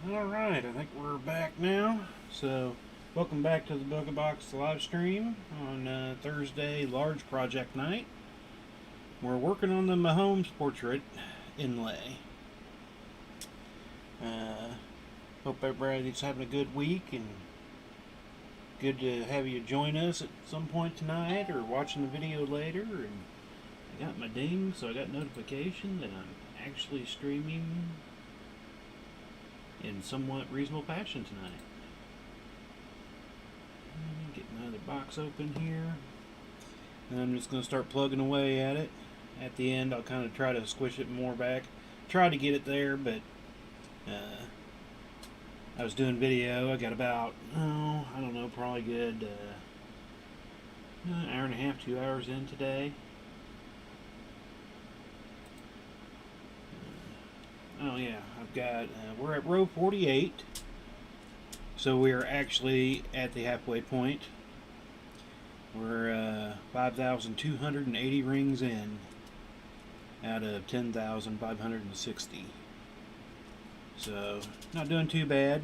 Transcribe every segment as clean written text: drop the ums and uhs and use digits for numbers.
Alright, I think we're back now. So, welcome back to the Booga Box live stream on Thursday, large project night. We're working on the Mahomes portrait inlay. Hope everybody's having a good week and good to have you join us at some point tonight or watching the video later. And I got my ding, so I got notification that I'm actually streaming in somewhat reasonable fashion tonight. Get my other box open here. And I'm just going to start plugging away at it. At the end, I'll kind of try to squish it more back. Try to get it there, but I was doing video. I got about, I don't know, probably good hour and a half, 2 hours in today. Oh yeah, I've got, we're at row 48. So we're actually at the halfway point. We're 5,280 rings in out of 10,560. So not doing too bad.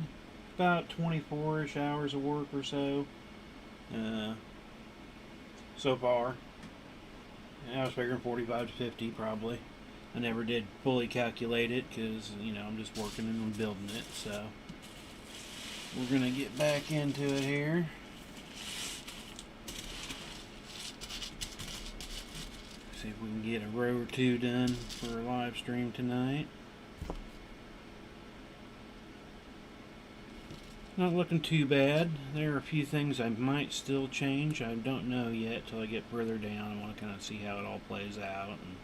About 24-ish hours of work or so so far. I was figuring 45 to 50 probably. I never did fully calculate it because, I'm just working and building it. So we're going to get back into it here. See if we can get a row or two done for a live stream tonight. Not looking too bad. There are a few things I might still change. I don't know yet till I get further down. I want to kind of see how it all plays out. And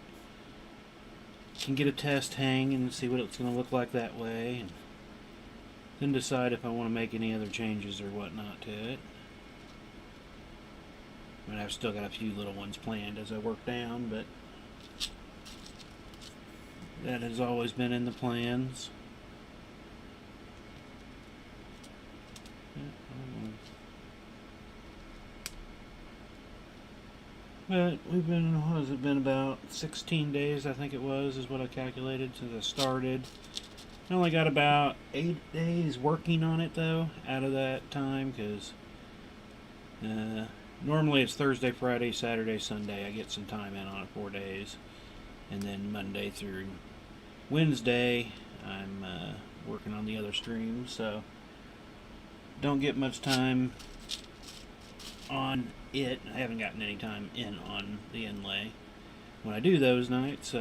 can get a test hang and see what it's going to look like that way. And then decide if I want to make any other changes or whatnot to it. I mean, I've still got a few little ones planned as I work down, but that has always been in the plans. But we've been, what has it been, about 16 days, I think it was, is what I calculated since I started. I only got about 8 days working on it, though, out of that time, because normally it's Thursday, Friday, Saturday, Sunday. I get some time in on it, 4 days. And then Monday through Wednesday, I'm working on the other streams, so don't get much time on it. I haven't gotten any time in on the inlay when I do those nights.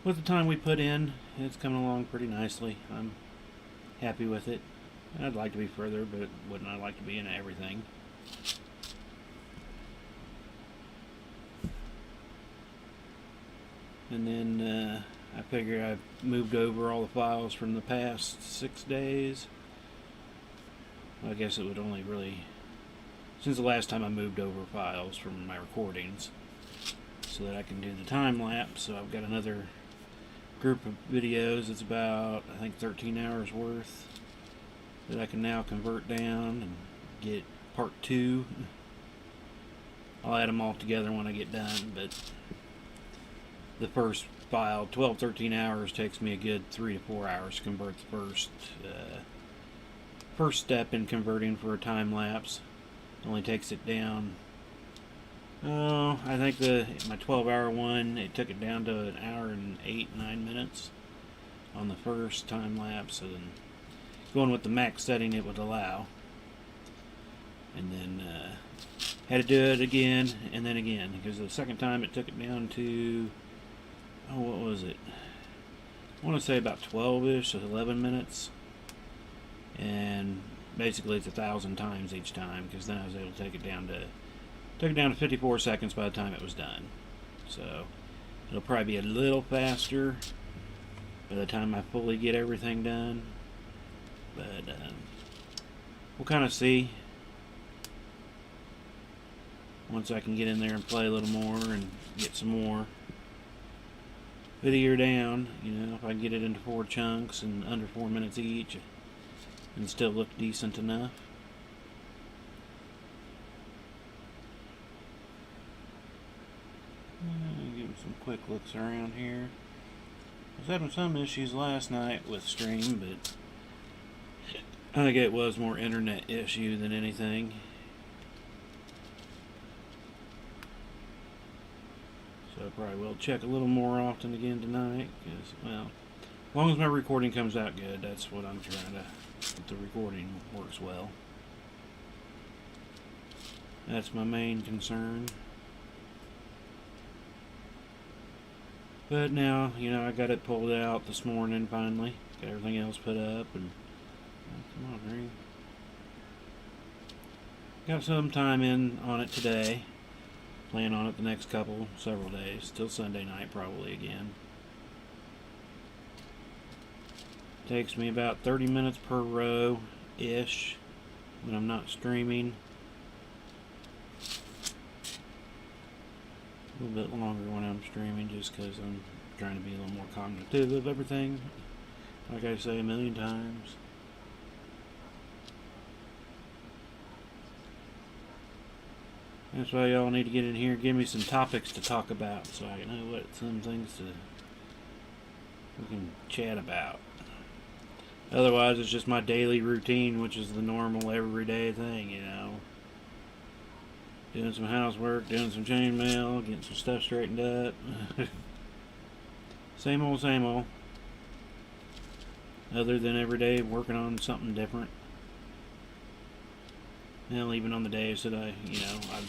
With the time we put in, it's coming along pretty nicely. I'm happy with it. I'd like to be further, but wouldn't I like to be in everything? And then I figure I've moved over all the files from the past 6 days. Well, I guess it would only really, since the last time I moved over files from my recordings, so that I can do the time lapse. So I've got another group of videos. It's about, I think, 13 hours worth that I can now convert down and get part 2. I'll add them all together when I get done, but the first file, 12-13 hours, takes me a good 3 to 4 hours to convert the first step in converting for a time lapse. Only takes it down, I think my 12-hour one, it took it down to an hour and 8-9 minutes on the first time lapse, and going with the max setting it would allow. And then had to do it again and then again, because the second time it took it down to, what was it? I want to say about 12-ish, so 11 minutes. And basically it's 1,000 times each time, because then I was able to take it down to 54 seconds by the time it was done. So it'll probably be a little faster by the time I fully get everything done, but we'll kind of see once I can get in there and play a little more and get some more video down. If I can get it into 4 chunks and under 4 minutes each and still look decent enough. Give them some quick looks around here. I was having some issues last night with stream, but I think it was more internet issue than anything. So I probably will check a little more often again tonight, because, well, as long as my recording comes out good, that's what I'm trying to, if the recording works well. That's my main concern. But now, you know, I got it pulled out this morning finally. Got everything else put up, and oh, come on, ring. Got some time in on it today. Plan on it the next several days. Till Sunday night probably again. Takes me about 30 minutes per row-ish when I'm not streaming. A little bit longer when I'm streaming, just because I'm trying to be a little more cognitive of everything. Like I say a million times. That's why y'all need to get in here and give me some topics to talk about, so I know what some things we can chat about. Otherwise, it's just my daily routine, which is the normal everyday thing, you know. Doing some housework, doing some chain mail, getting some stuff straightened up. Same old, same old. Other than every day working on something different. Well, even on the days that I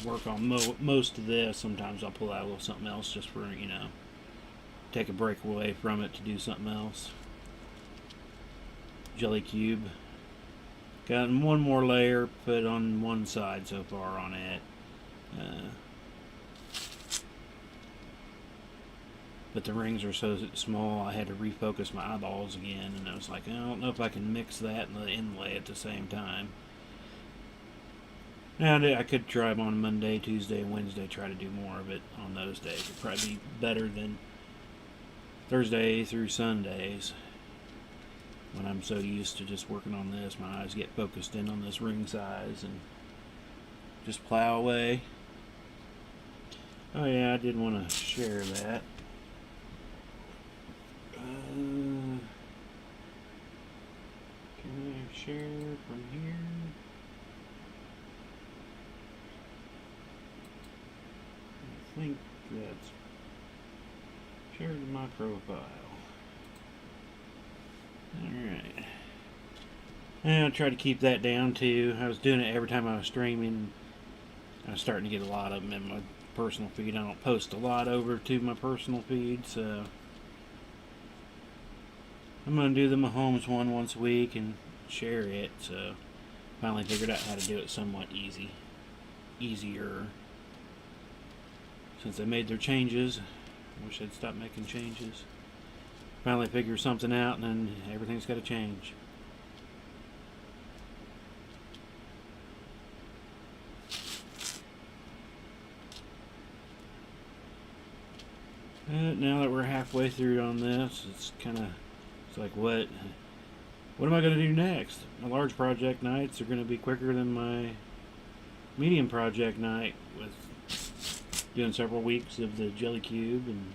work on most of this, sometimes I'll pull out a little something else just for, take a break away from it to do something else. Jelly cube. Got one more layer put on one side so far on it. But the rings are so small, I had to refocus my eyeballs again, and I was like, I don't know if I can mix that and the inlay at the same time. Now, I could try them on Monday, Tuesday, Wednesday, try to do more of it on those days. It'd probably be better than Thursday through Sundays. When I'm so used to just working on this, my eyes get focused in on this ring size and just plow away. Oh yeah, I did want to share that. Can I share from here? I think that's shared in my profile. Alright. And I try to keep that down too. I was doing it every time I was streaming. I was starting to get a lot of them in my personal feed. I don't post a lot over to my personal feed, so I'm going to do the Mahomes one once a week and share it. So finally figured out how to do it somewhat easier. Since they made their changes, I wish they'd stop making changes. Finally figure something out, and then everything's got to change. Now that we're halfway through on this, it's like, what am I going to do next? My large project nights are going to be quicker than my medium project night, with doing several weeks of the jelly cube, and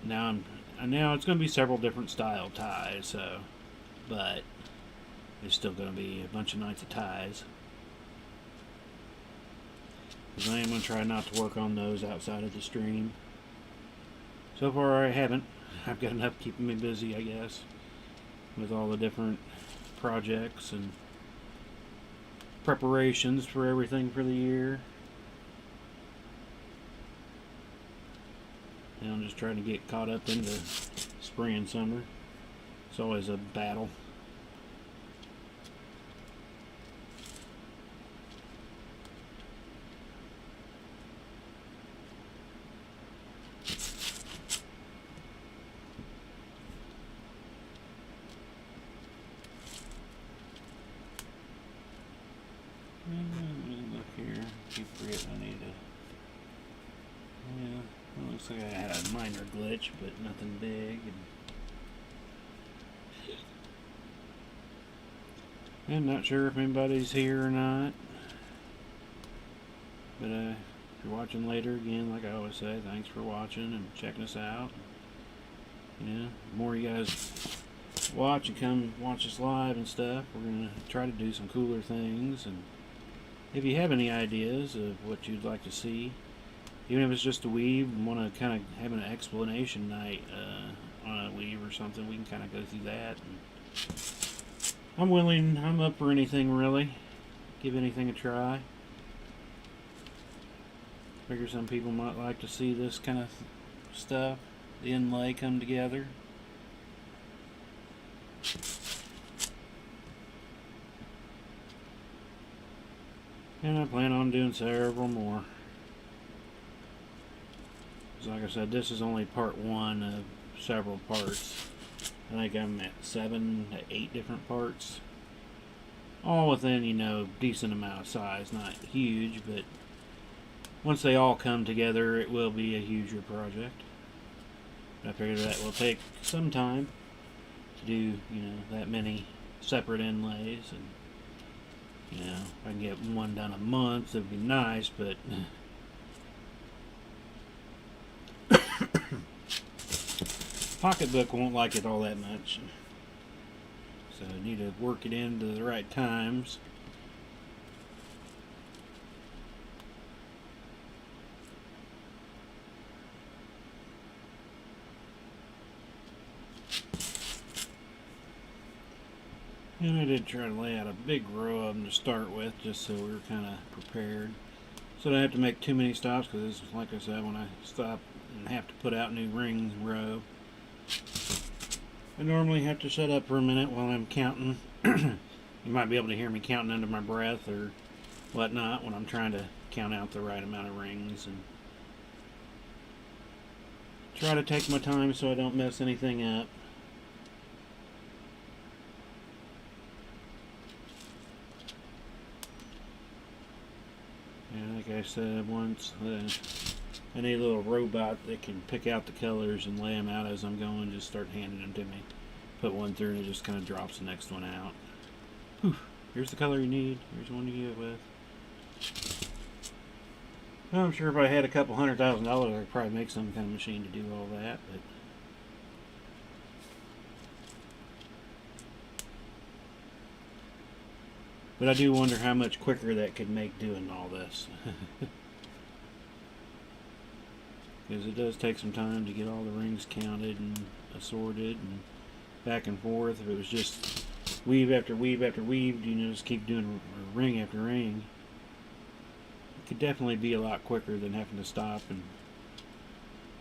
now it's going to be several different style ties, so, but there's still going to be a bunch of nights of ties. Because I am going to try not to work on those outside of the stream. So far I haven't. I've got enough keeping me busy, I guess, with all the different projects and preparations for everything for the year. And I'm just trying to get caught up into spring and summer. It's always a battle. Look here. Keep forgetting I need to. Yeah, well, looks like I had a minor glitch, but nothing big. I'm not sure if anybody's here or not. But if you're watching later, again, like I always say, thanks for watching and checking us out. You know, the more you guys watch and come watch us live and stuff, we're going to try to do some cooler things. And if you have any ideas of what you'd like to see, even if it's just a weave and want to kind of have an explanation night on a weave or something, we can kind of go through that. And I'm willing, I'm up for anything really. Give anything a try. Figure some people might like to see this kind of stuff, the inlay come together. And I plan on doing several more. Like I said, this is only part one of several parts. I think I'm at 7 to 8 different parts. All within, you know, decent amount of size. Not huge, but once they all come together, it will be a huger project. I figure that will take some time to do, you know, that many separate inlays. And, you know, if I can get one done a month, it'd be nice, but pocketbook won't like it all that much, so I need to work it into the right times. And I did try to lay out a big row of them to start with, just so we were kind of prepared, so I don't have to make too many stops, because like I said, when I stop and have to put out new ring row, I normally have to shut up for a minute while I'm counting. You might be able to hear me counting under my breath or whatnot when I'm trying to count out the right amount of rings, and try to take my time so I don't mess anything up. And like I said once, I need a little robot that can pick out the colors and lay them out as I'm going. Just start handing them to me. Put one through and it just kind of drops the next one out. Whew. Here's the color you need. Here's the one to get with. Well, I'm sure if I had a couple $100,000, I'd probably make some kind of machine to do all that. But I do wonder how much quicker that could make doing all this. Because it does take some time to get all the rings counted and assorted and back and forth. If it was just weave after weave after weave, you know, just keep doing ring after ring, it could definitely be a lot quicker than having to stop and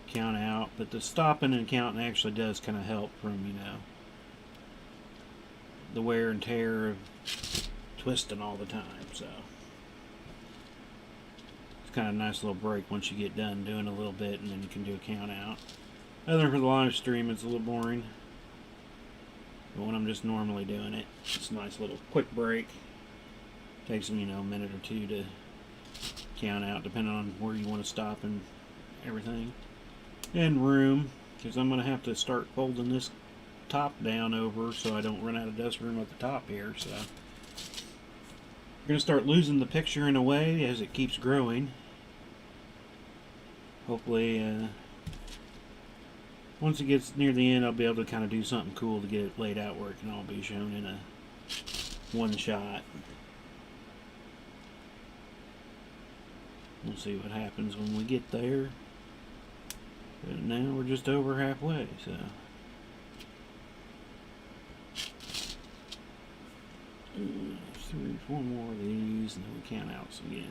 count out. But the stopping and counting actually does kind of help from, you know, the wear and tear of twisting all the time. So kind of a nice little break once you get done doing a little bit, and then you can do a count out. Other than for the live stream, it's a little boring, but when I'm just normally doing it, it's a nice little quick break. Takes them, you know, a minute or two to count out, depending on where you want to stop and everything. And room, because I'm going to have to start folding this top down over so I don't run out of dust room at the top here. So I'm going to start losing the picture in a way as it keeps growing. Hopefully, once it gets near the end, I'll be able to kind of do something cool to get it laid out where it can all be shown in a one shot. We'll see what happens when we get there. But now we're just over halfway, so. 3, 4 more of these, and then we count out again.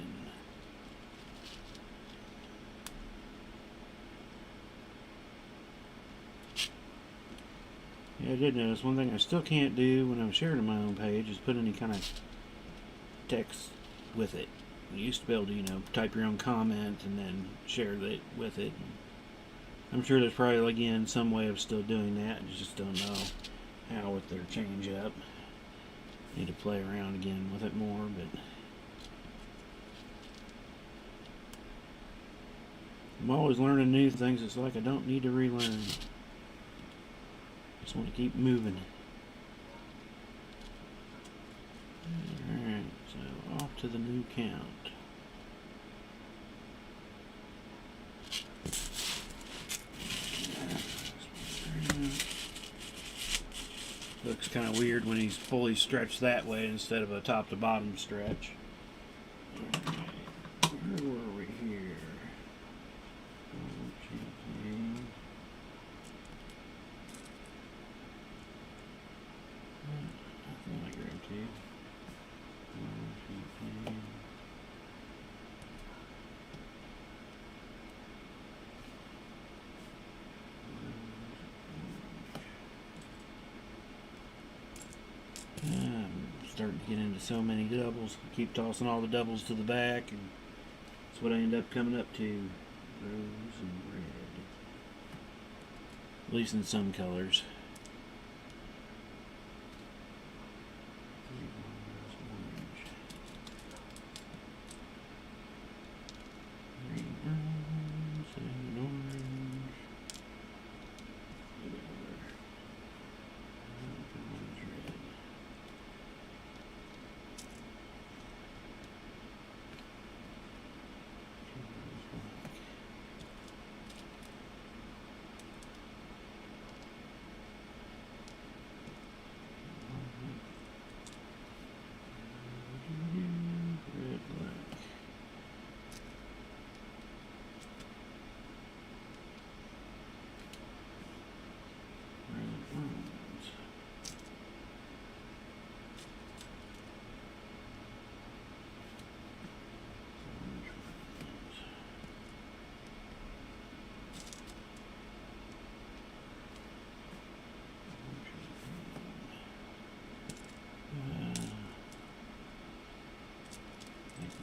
Yeah, I did notice one thing I still can't do when I'm sharing on my own page is put any kind of text with it. You used to be able to, you know, type your own comment and then share it with it. I'm sure there's probably, again, some way of still doing that. I just don't know how with their change up. Need to play around again with it more, but I'm always learning new things. It's like I don't need to relearn. Just want to keep moving. Alright, so off to the new count. Looks kind of weird when he's fully stretched that way instead of a top to bottom stretch. Where were we here? I thought I grabbed two. Starting to get into so many doubles. I keep tossing all the doubles to the back, and that's what I end up coming up to. Rose and red. At least in some colors. Orange. Green, rose, and orange.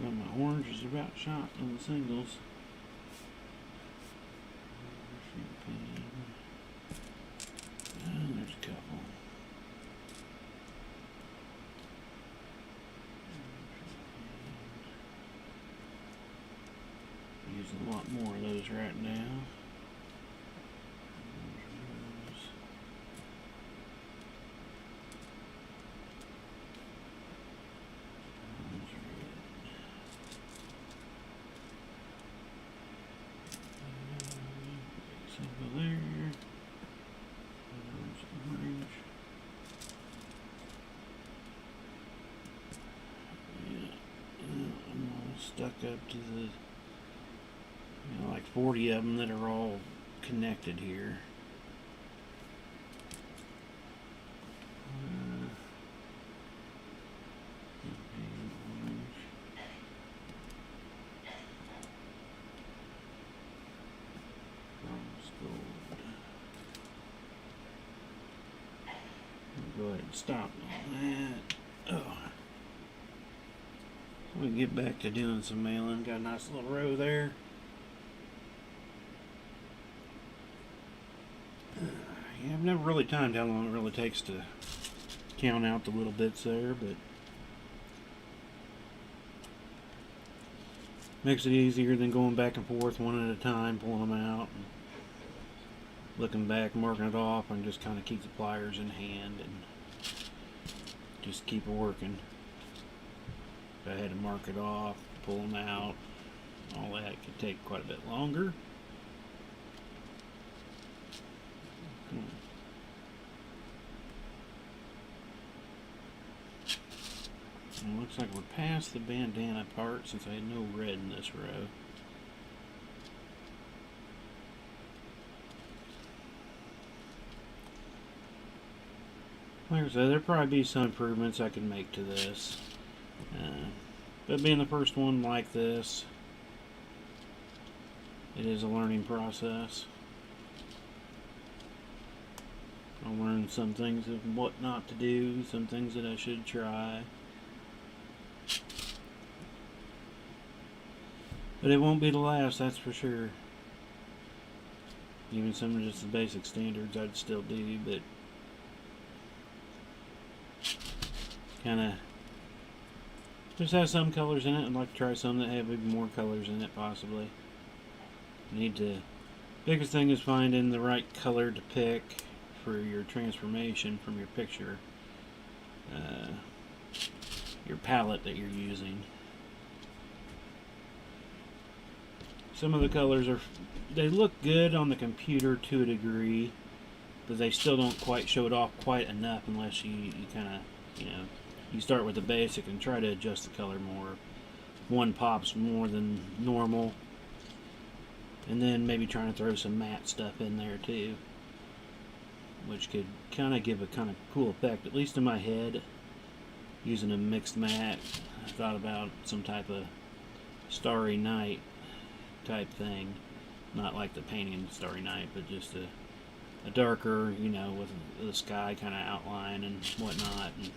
Well, my orange is about shot on the singles. And there's a couple. Using a lot more of those right now. Over there. There's orange. Yeah, I'm all stuck up to the, like 40 of them that are all connected here. Go ahead and stop on that. Oh. We get back to doing some mailing. Got a nice little row there. Yeah, I've never really timed how long it really takes to count out the little bits there, but makes it easier than going back and forth one at a time, pulling them out, and looking back, marking it off, and just kind of keep the pliers in hand and just keep it working. If I had to mark it off, pull them out, all that could take quite a bit longer. It looks like we're past the bandana part since I had no red in this row. Like I said, there'll probably be some improvements I can make to this. But being the first one like this, it is a learning process. I'll learn some things of what not to do, some things that I should try. But it won't be the last, that's for sure. Even some of just the basic standards I'd still do, but kinda just have some colors in it. I'd like to try some that have even more colors in it, possibly. Biggest thing is finding the right color to pick for your transformation from your picture. Your palette that you're using. Some of the colors they look good on the computer to a degree, but they still don't quite show it off quite enough unless you kind of, you start with the basic and try to adjust the color more. One pops more than normal, and then maybe trying to throw some matte stuff in there too, which could kind of give a kind of cool effect, at least in my head. Using a mixed matte, I thought about some type of Starry Night type thing, not like the painting Starry Night, but just a darker, with the sky kind of outline and whatnot. And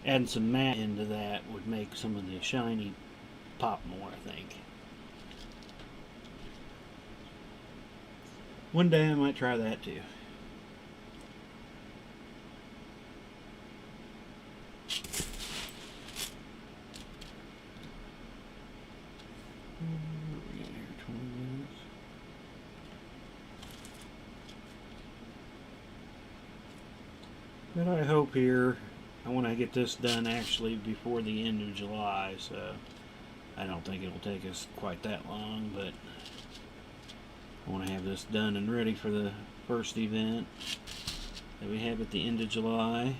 adding some matte into that would make some of the shiny pop more, I think. One day I might try that too. But I hope here, I want to get this done actually before the end of July, so I don't think it'll take us quite that long, but I want to have this done and ready for the first event that we have at the end of July.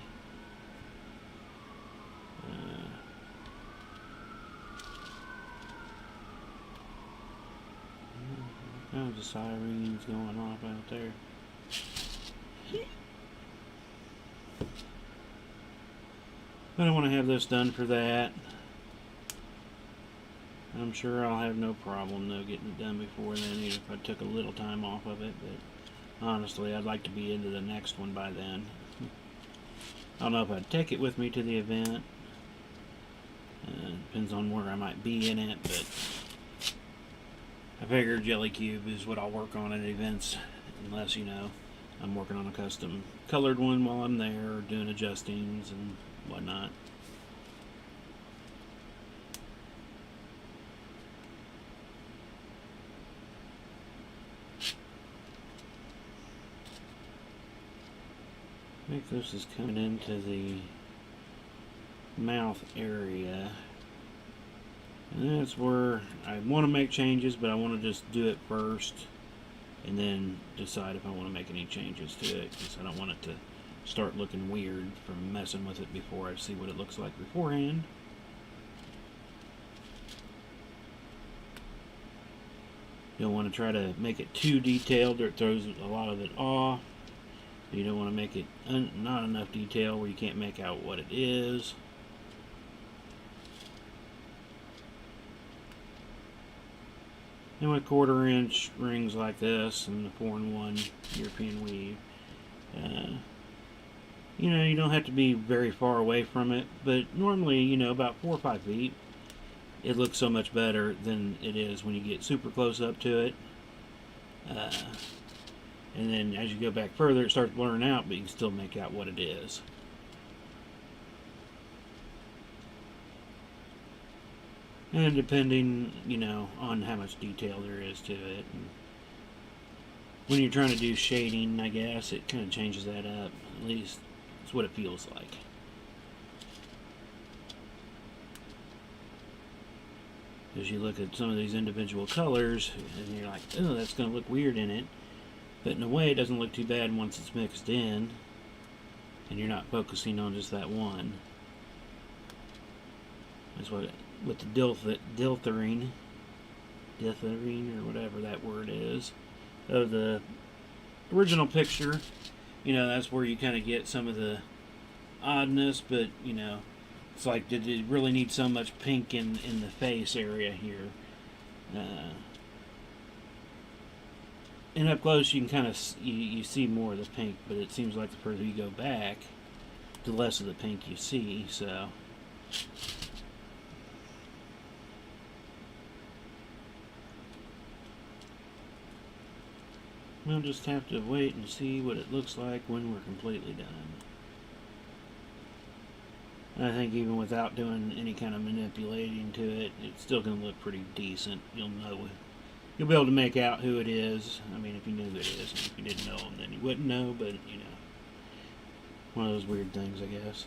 Oh, the sirens going off out there. But I want to have this done for that. I'm sure I'll have no problem though getting it done before then, even if I took a little time off of it. But honestly, I'd like to be into the next one by then. I don't know if I'd take it with me to the event. Depends on where I might be in it, but I figure Jelly Cube is what I'll work on at events, unless, I'm working on a custom colored one while I'm there, or doing adjustings and whatnot. I think this is coming into the mouth area, and that's where I want to make changes, but I want to just do it first and then decide if I want to make any changes to it, because I don't want it to start looking weird from messing with it before I see what it looks like beforehand. You don't want to try to make it too detailed or it throws a lot of it off. You don't want to make it not enough detail where you can't make out what it is. And with 1/4 inch rings like this and the 4-in-1 European weave, you don't have to be very far away from it, but normally, about 4 or 5 feet, it looks so much better than it is when you get super close up to it. And then as you go back further, it starts blurring out, but you can still make out what it is. And depending, on how much detail there is to it. And when you're trying to do shading, I guess, it kind of changes that up. At least, it's what it feels like. As you look at some of these individual colors, and you're like, oh, that's going to look weird in it. But in a way, it doesn't look too bad once it's mixed in, and you're not focusing on just that one. That's what with the dilthering, or whatever that word is, of the original picture. That's where you kind of get some of the oddness, but it's like, did it really need so much pink in the face area here? And up close, you can kind of you see more of the pink, but it seems like the further you go back, the less of the pink you see. So we'll just have to wait and see what it looks like when we're completely done. I think even without doing any kind of manipulating to it, it's still going to look pretty decent. You'll be able to make out who it is. I mean, if you knew who it is. If you didn't know them, then you wouldn't know, but, one of those weird things, I guess.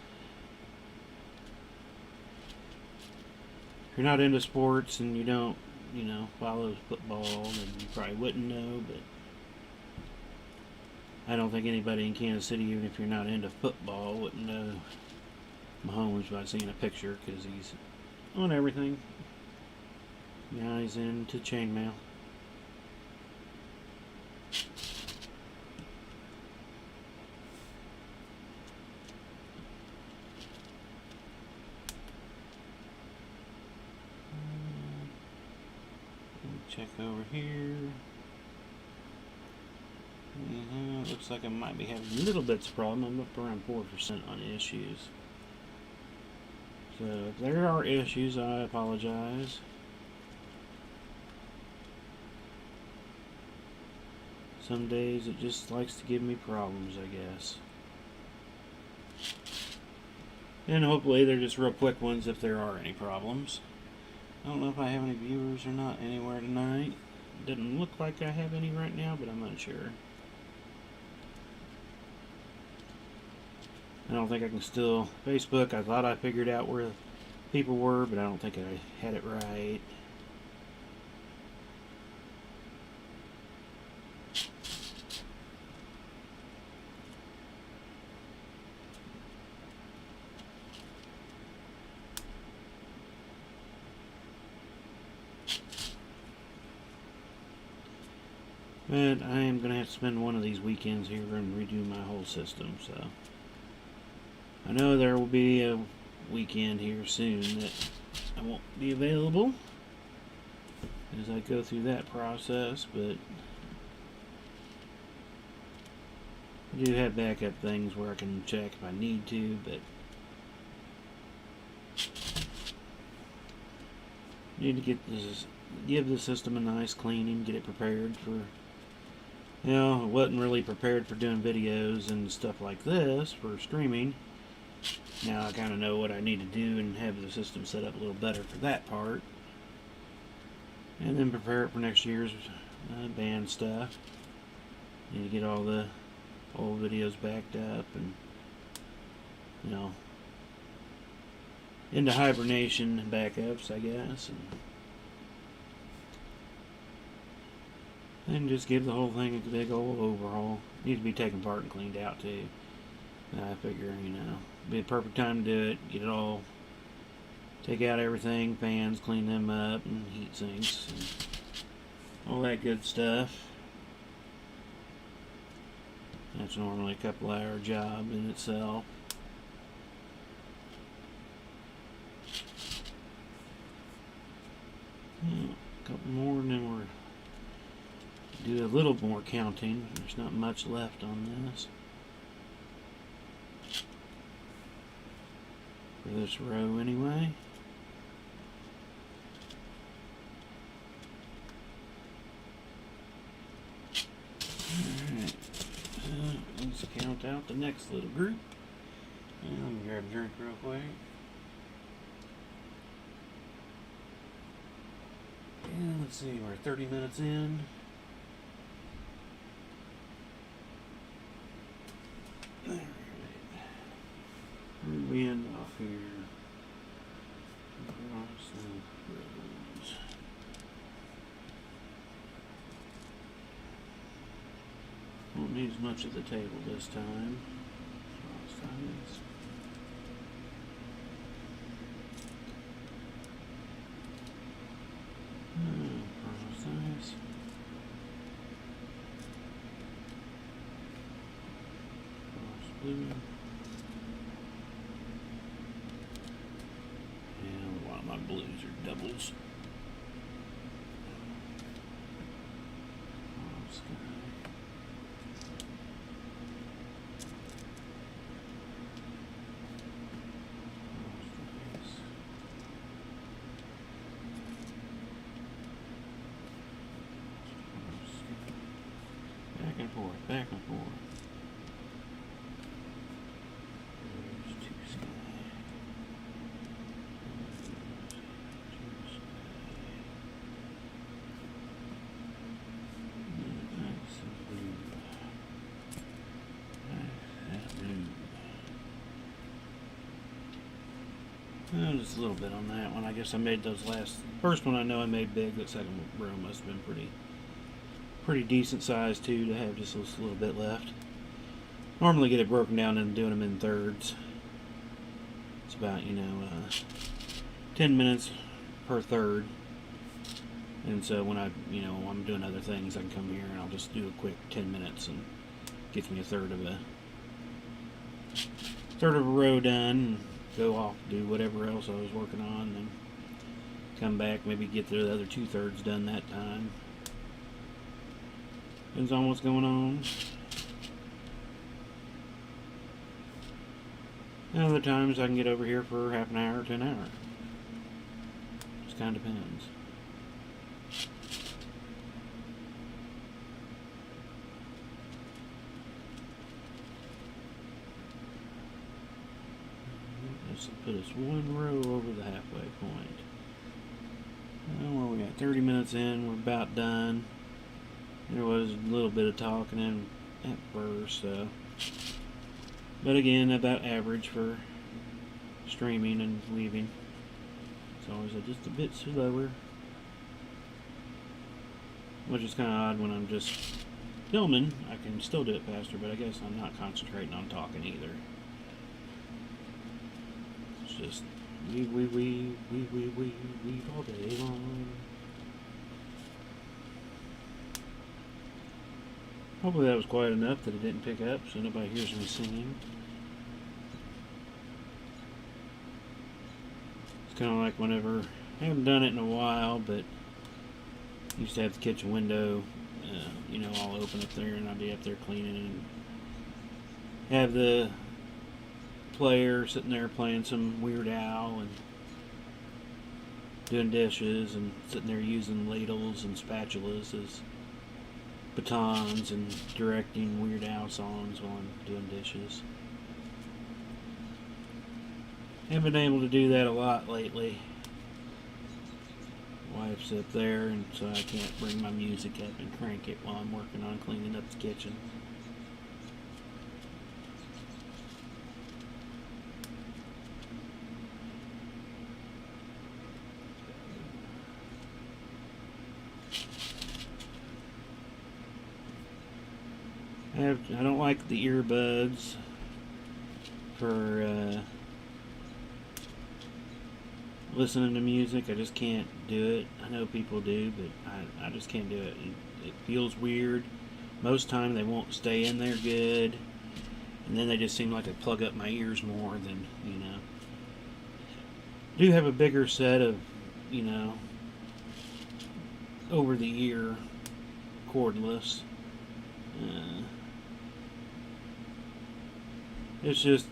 If you're not into sports and you don't, follow football, then you probably wouldn't know, but I don't think anybody in Kansas City, even if you're not into football, wouldn't know Mahomes by seeing a picture, because he's on everything. Now he's into chainmail. Check over here. Looks like I might be having a little bits of problem. I'm up around 4% on issues. So if there are issues, I apologize. Some days it just likes to give me problems, I guess. And hopefully they're just real quick ones if there are any problems. I don't know if I have any viewers or not anywhere tonight. It doesn't look like I have any right now, but I'm not sure. I don't think I can still... Facebook, I thought I figured out where people were, but I don't think I had it right. But I am going to have to spend one of these weekends here and redo my whole system, so... I know there will be a weekend here soon that I won't be available as I go through that process, but I do have backup things where I can check if I need to, but need to give the system a nice cleaning, get it prepared for, you know, it wasn't really prepared for doing videos and stuff like this for streaming. Now I kind of know what I need to do and have the system set up a little better for that part. And then prepare it for next year's band stuff. Need to get all the old videos backed up and, you know, into hibernation backups, I guess. And just give the whole thing a big old overhaul. Needs to be taken apart and cleaned out too. I figure, you know, be the perfect time to do it. Get it all, take out everything, fans, clean them up, and heat sinks, and all that good stuff. That's normally a couple hour job in itself. A couple more, and then we're do a little more counting. There's not much left on this. For this row anyway. Alright, let's count out the next little group. And let me grab a drink real quick. And let's see, we're 30 minutes in. Where do we end off here? Across the roads. Won't need as much of the table this time. Cross sides. Cross sides. Cross blue. My blues are doubles. Back and forth, back and forth. There's two sky. Just a little bit on that one. I guess I made those first one I know I made big. That second row must have been pretty decent size too to have just a little bit left. Normally get it broken down and doing them in thirds. It's about 10 minutes per third. And so when I'm doing other things, I can come here and I'll just do a quick 10 minutes and gets me a third of a row done, and go off, do whatever else I was working on, and come back, maybe get the other 2/3 done that time. Depends on what's going on. And other times I can get over here for half an hour to an hour. Just kind of depends. Let's put us one row over the halfway point. Well, we got 30 minutes in, we're about done. There was a little bit of talking in at first, so. But again, about average for streaming and weaving. It's always just a bit slower. Which is kind of odd when I'm just filming. I can still do it faster, but I guess I'm not concentrating on talking either. It's just weave all day long. Hopefully that was quiet enough that it didn't pick up so nobody hears me singing. It's kind of like whenever, I haven't done it in a while, but I used to have the kitchen window, all open up there, and I'd be up there cleaning and have the player sitting there playing some Weird Al and doing dishes and sitting there using ladles and spatulas as batons and directing Weird Al songs while I'm doing dishes. Haven't been able to do that a lot lately. Wife's up there, and so I can't bring my music up and crank it while I'm working on cleaning up the kitchen. I don't like the earbuds for listening to music. I just can't do it. I know people do, but I just can't do it. It feels weird. Most time they won't stay in there good, and then they just seem like they plug up my ears more than, I do have a bigger set of, over the ear cordless. It's just,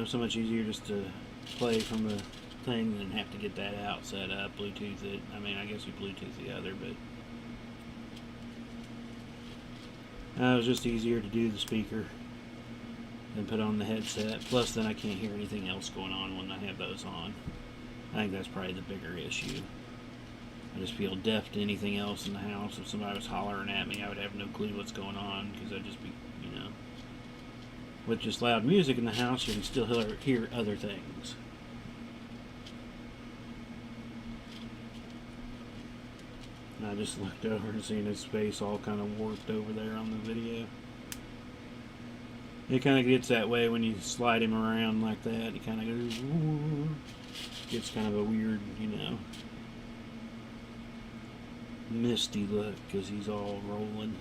so much easier just to play from the thing than have to get that out, set up, Bluetooth it. I mean, I guess you Bluetooth the other, but it was just easier to do the speaker than put on the headset. Plus, then I can't hear anything else going on when I have those on. I think that's probably the bigger issue. I just feel deaf to anything else in the house. If somebody was hollering at me, I would have no clue what's going on, because I'd just be, with just loud music in the house, you can still hear other things. And I just looked over and seen his face all kind of warped over there on the video. It kind of gets that way when you slide him around like that. He kind of goes, ooh. Gets kind of a weird, misty look because he's all rolling.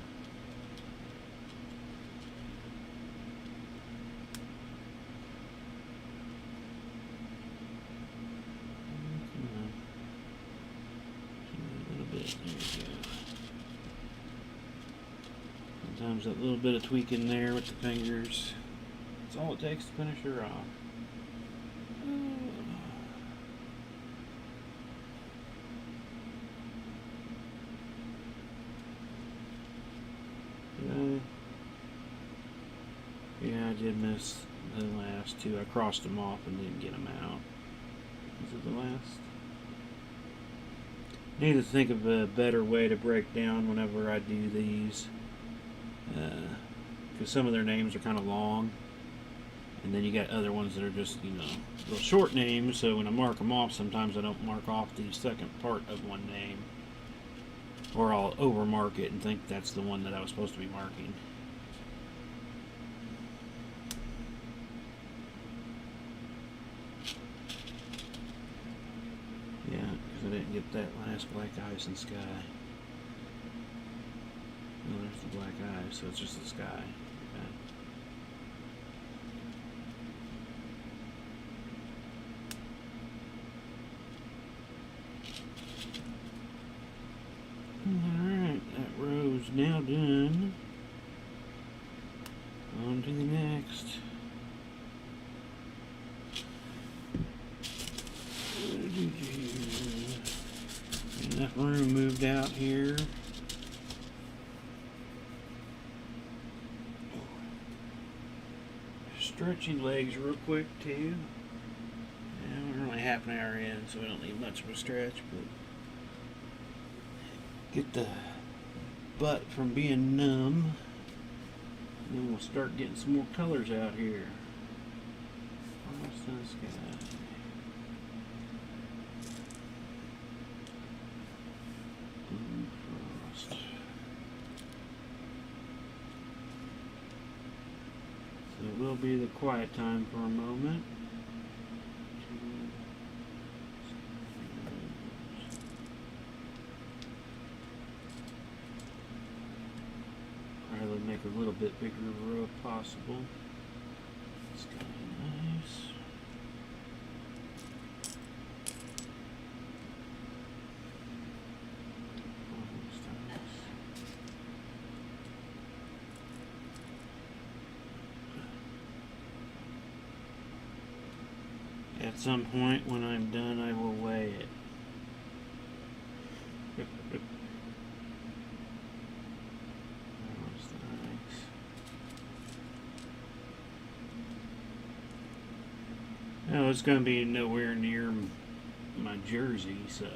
Sometimes that little bit of tweaking there with the fingers, that's all it takes to finish her off. Yeah, I did miss the last two. I crossed them off and didn't get them out. Is it the last? I need to think of a better way to break down whenever I do these. Because some of their names are kind of long. And then you got other ones that are just, little short names. So when I mark them off, sometimes I don't mark off the second part of one name. Or I'll overmark it and think that's the one that I was supposed to be marking. get that last black ice and sky. Oh, there's the black ice, so it's just the sky. Okay. Alright, that row's now done. On to the next. Enough room moved out here. Stretchy legs real quick too. Yeah, we're only half an hour in, so we don't need much of a stretch, but get the butt from being numb. And then we'll start getting some more colors out here. Almost done sky. Blue frost. So it will be the quiet time for a moment. Probably make a little bit bigger row if possible. It's kind of nice. At some point when I'm done, I will weigh it. No, it's going to be nowhere near my jersey, so.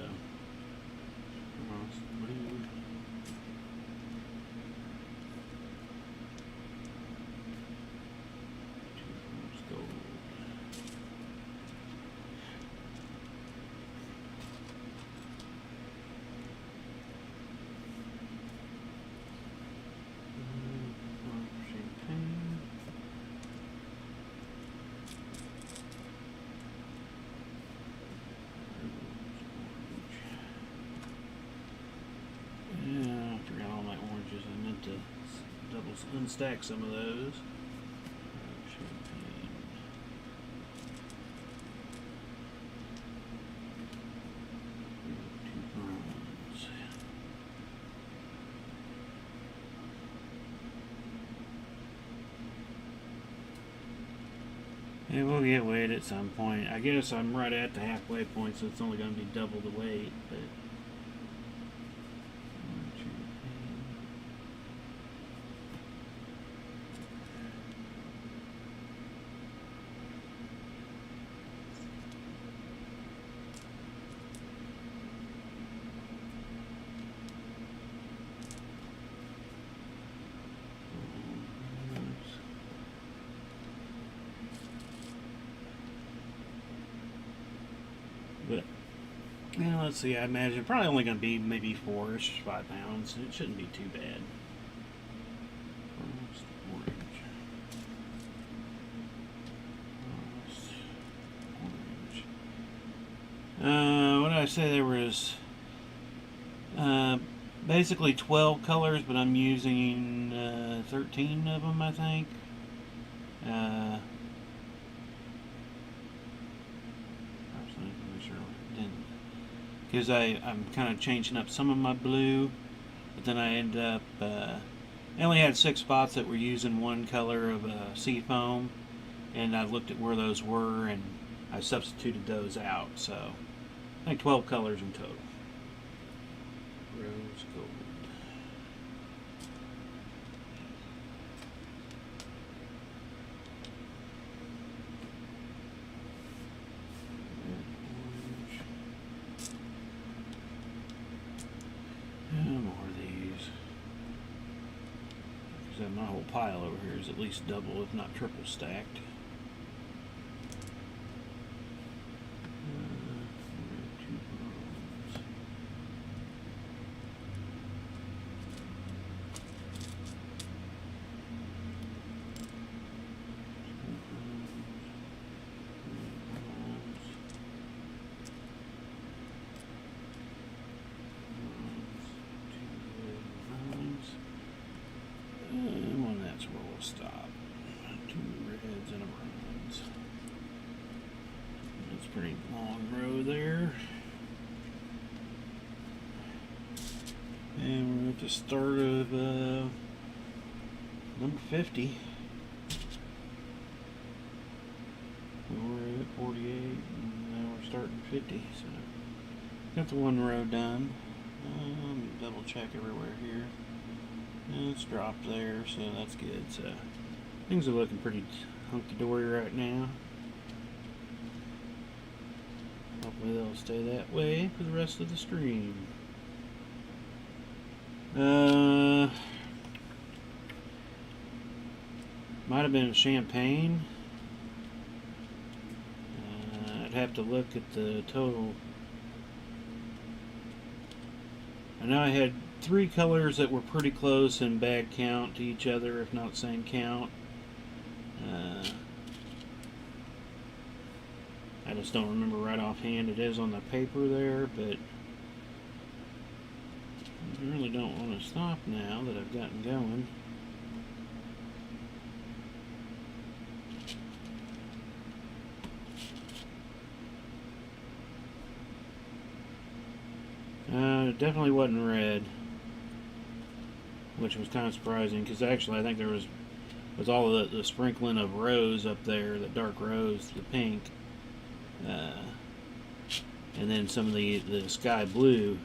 Unstack some of those. Champagne. Two bronze. And we'll get weighed at some point. I guess I'm right at the halfway point, so it's only going to be double the weight, but yeah, let's see, I imagine probably only going to be maybe 4-ish, 5 pounds. It shouldn't be too bad. What did I say? There was basically 12 colors, but I'm using 13 of them, I think. Because I'm kind of changing up some of my blue, but then I end up, I only had 6 spots that were using one color of sea foam, and I looked at where those were, and I substituted those out, so I think 12 colors in total. Rose gold. More of these. Because my whole pile over here is at least double, if not triple stacked. and a bronze. That's a pretty long row there. And we're at the start of number 50. We're at 48, and now we're starting 50. So got the one row done. Double check everywhere here. And it's dropped there, so that's good. So things are looking pretty hunky-dory right now. Hopefully they'll stay that way for the rest of the stream. Might have been champagne. I'd have to look at the total. I know I had 3 colors that were pretty close in bag count to each other, if not same count. I just don't remember right offhand. It is on the paper there, but I really don't want to stop now that I've gotten going. It definitely wasn't red, which was kind of surprising, because actually I think there was, with all of the sprinkling of rose up there, the dark rose, the pink, and then some of the sky blue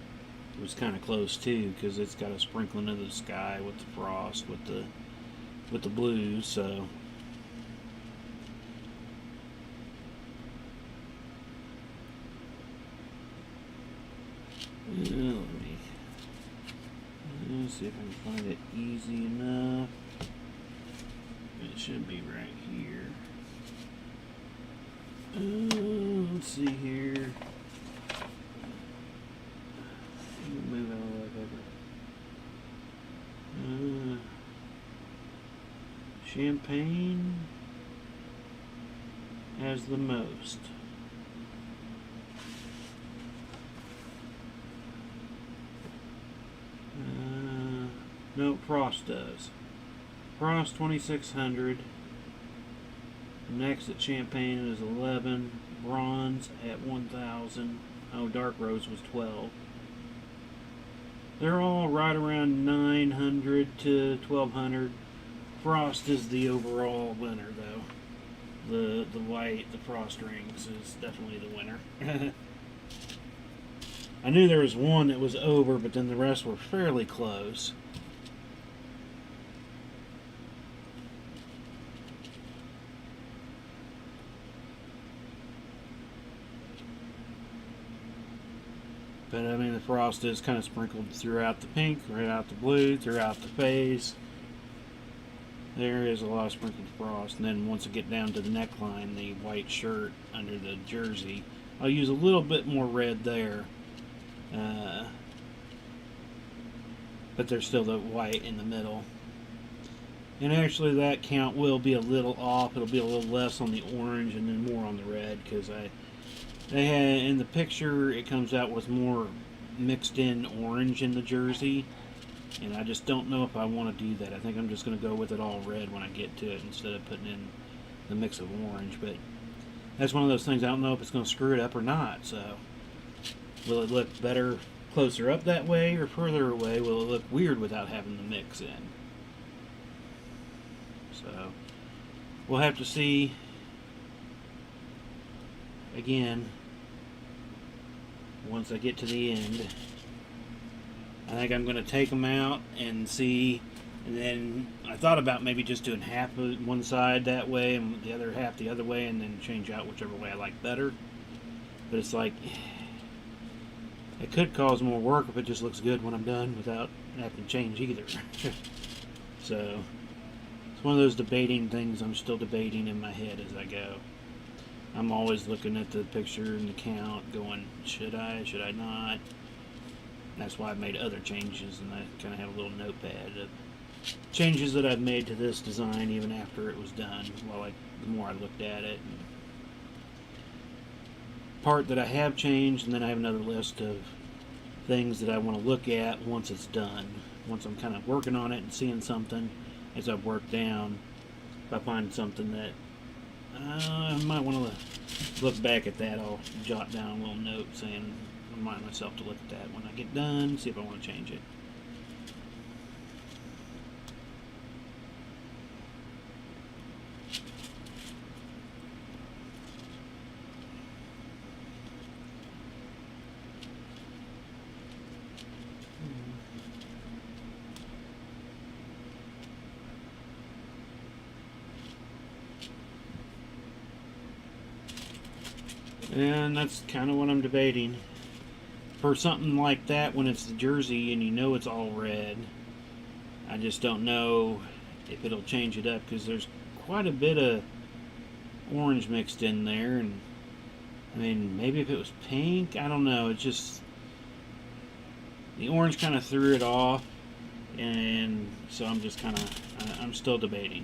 was kind of close too, because it's got a sprinkling of the sky with the frost, with the blues. So let's see if I can find it easy enough. It should be right here. Let's see here. Move out of that paper. Champagne has the most. No, Frost does. Frost 2600. Next at Champagne is 11. Bronze at 1000. Oh, Dark Rose was 12. They're all right around 900 to 1200. Frost is the overall winner, though. The white, the Frost rings, is definitely the winner. I knew there was one that was over, but then the rest were fairly close. But I mean, the frost is kind of sprinkled throughout the pink, throughout the blue, throughout the face. There is a lot of sprinkled frost. And then once I get down to the neckline, the white shirt under the jersey, I'll use a little bit more red there. But there's still the white in the middle. And actually that count will be a little off. It'll be a little less on the orange and then more on the red, because they had, in the picture, it comes out with more mixed in orange in the jersey, and I just don't know if I want to do that. I think I'm just going to go with it all red when I get to it instead of putting in the mix of orange. But that's one of those things, I don't know if it's going to screw it up or not. So will it look better closer up that way or further away? Will it look weird without having the mix in? So we'll have to see. Again, once I get to the end, I think I'm going to take them out and see, and then I thought about maybe just doing half of one side that way and the other half the other way, and then change out whichever way I like better. But it's like, it could cause more work if it just looks good when I'm done without having to change either. So it's one of those debating things I'm still debating in my head as I go. I'm always looking at the picture and the count, going, should I not? That's why I've made other changes, and I kind of have a little notepad of changes that I've made to this design even after it was done. Well, the more I looked at it, and part that I have changed, and then I have another list of things that I want to look at once it's done. Once I'm kind of working on it and seeing something as I've worked down, if I find something that I might want to look back at that. I'll jot down a little note saying, remind myself to look at that when I get done, see if I want to change it. And that's kind of what I'm debating. For something like that, when it's the jersey and you know it's all red, I just don't know if it'll change it up, because there's quite a bit of orange mixed in there. And I mean, maybe if it was pink, I don't know. It's just the orange kind of threw it off, and so I'm just kind of, I'm still debating.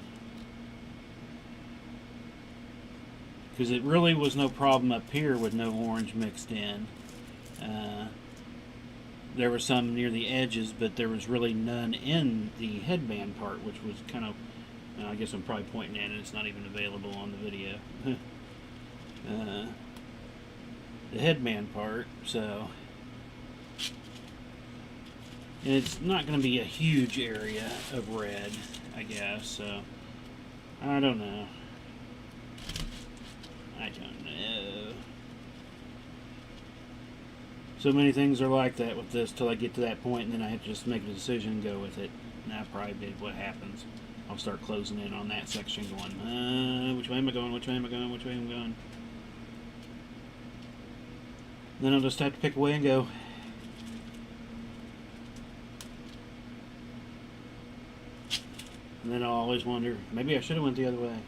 Because it really was no problem up here with no orange mixed in. There was some near the edges, but there was really none in the headband part, which was kind of, I guess I'm probably pointing at it, it's not even available on the video. The headband part, so. And it's not going to be a huge area of red, I guess, so. I don't know. I don't know. So many things are like that with this till I get to that point, and then I have to just make a decision and go with it. And that'll probably be what happens. I'll start closing in on that section going, which way am I going, which way am I going, which way am I going? Then I'll just have to pick away and go. And then I'll always wonder, maybe I should have went the other way.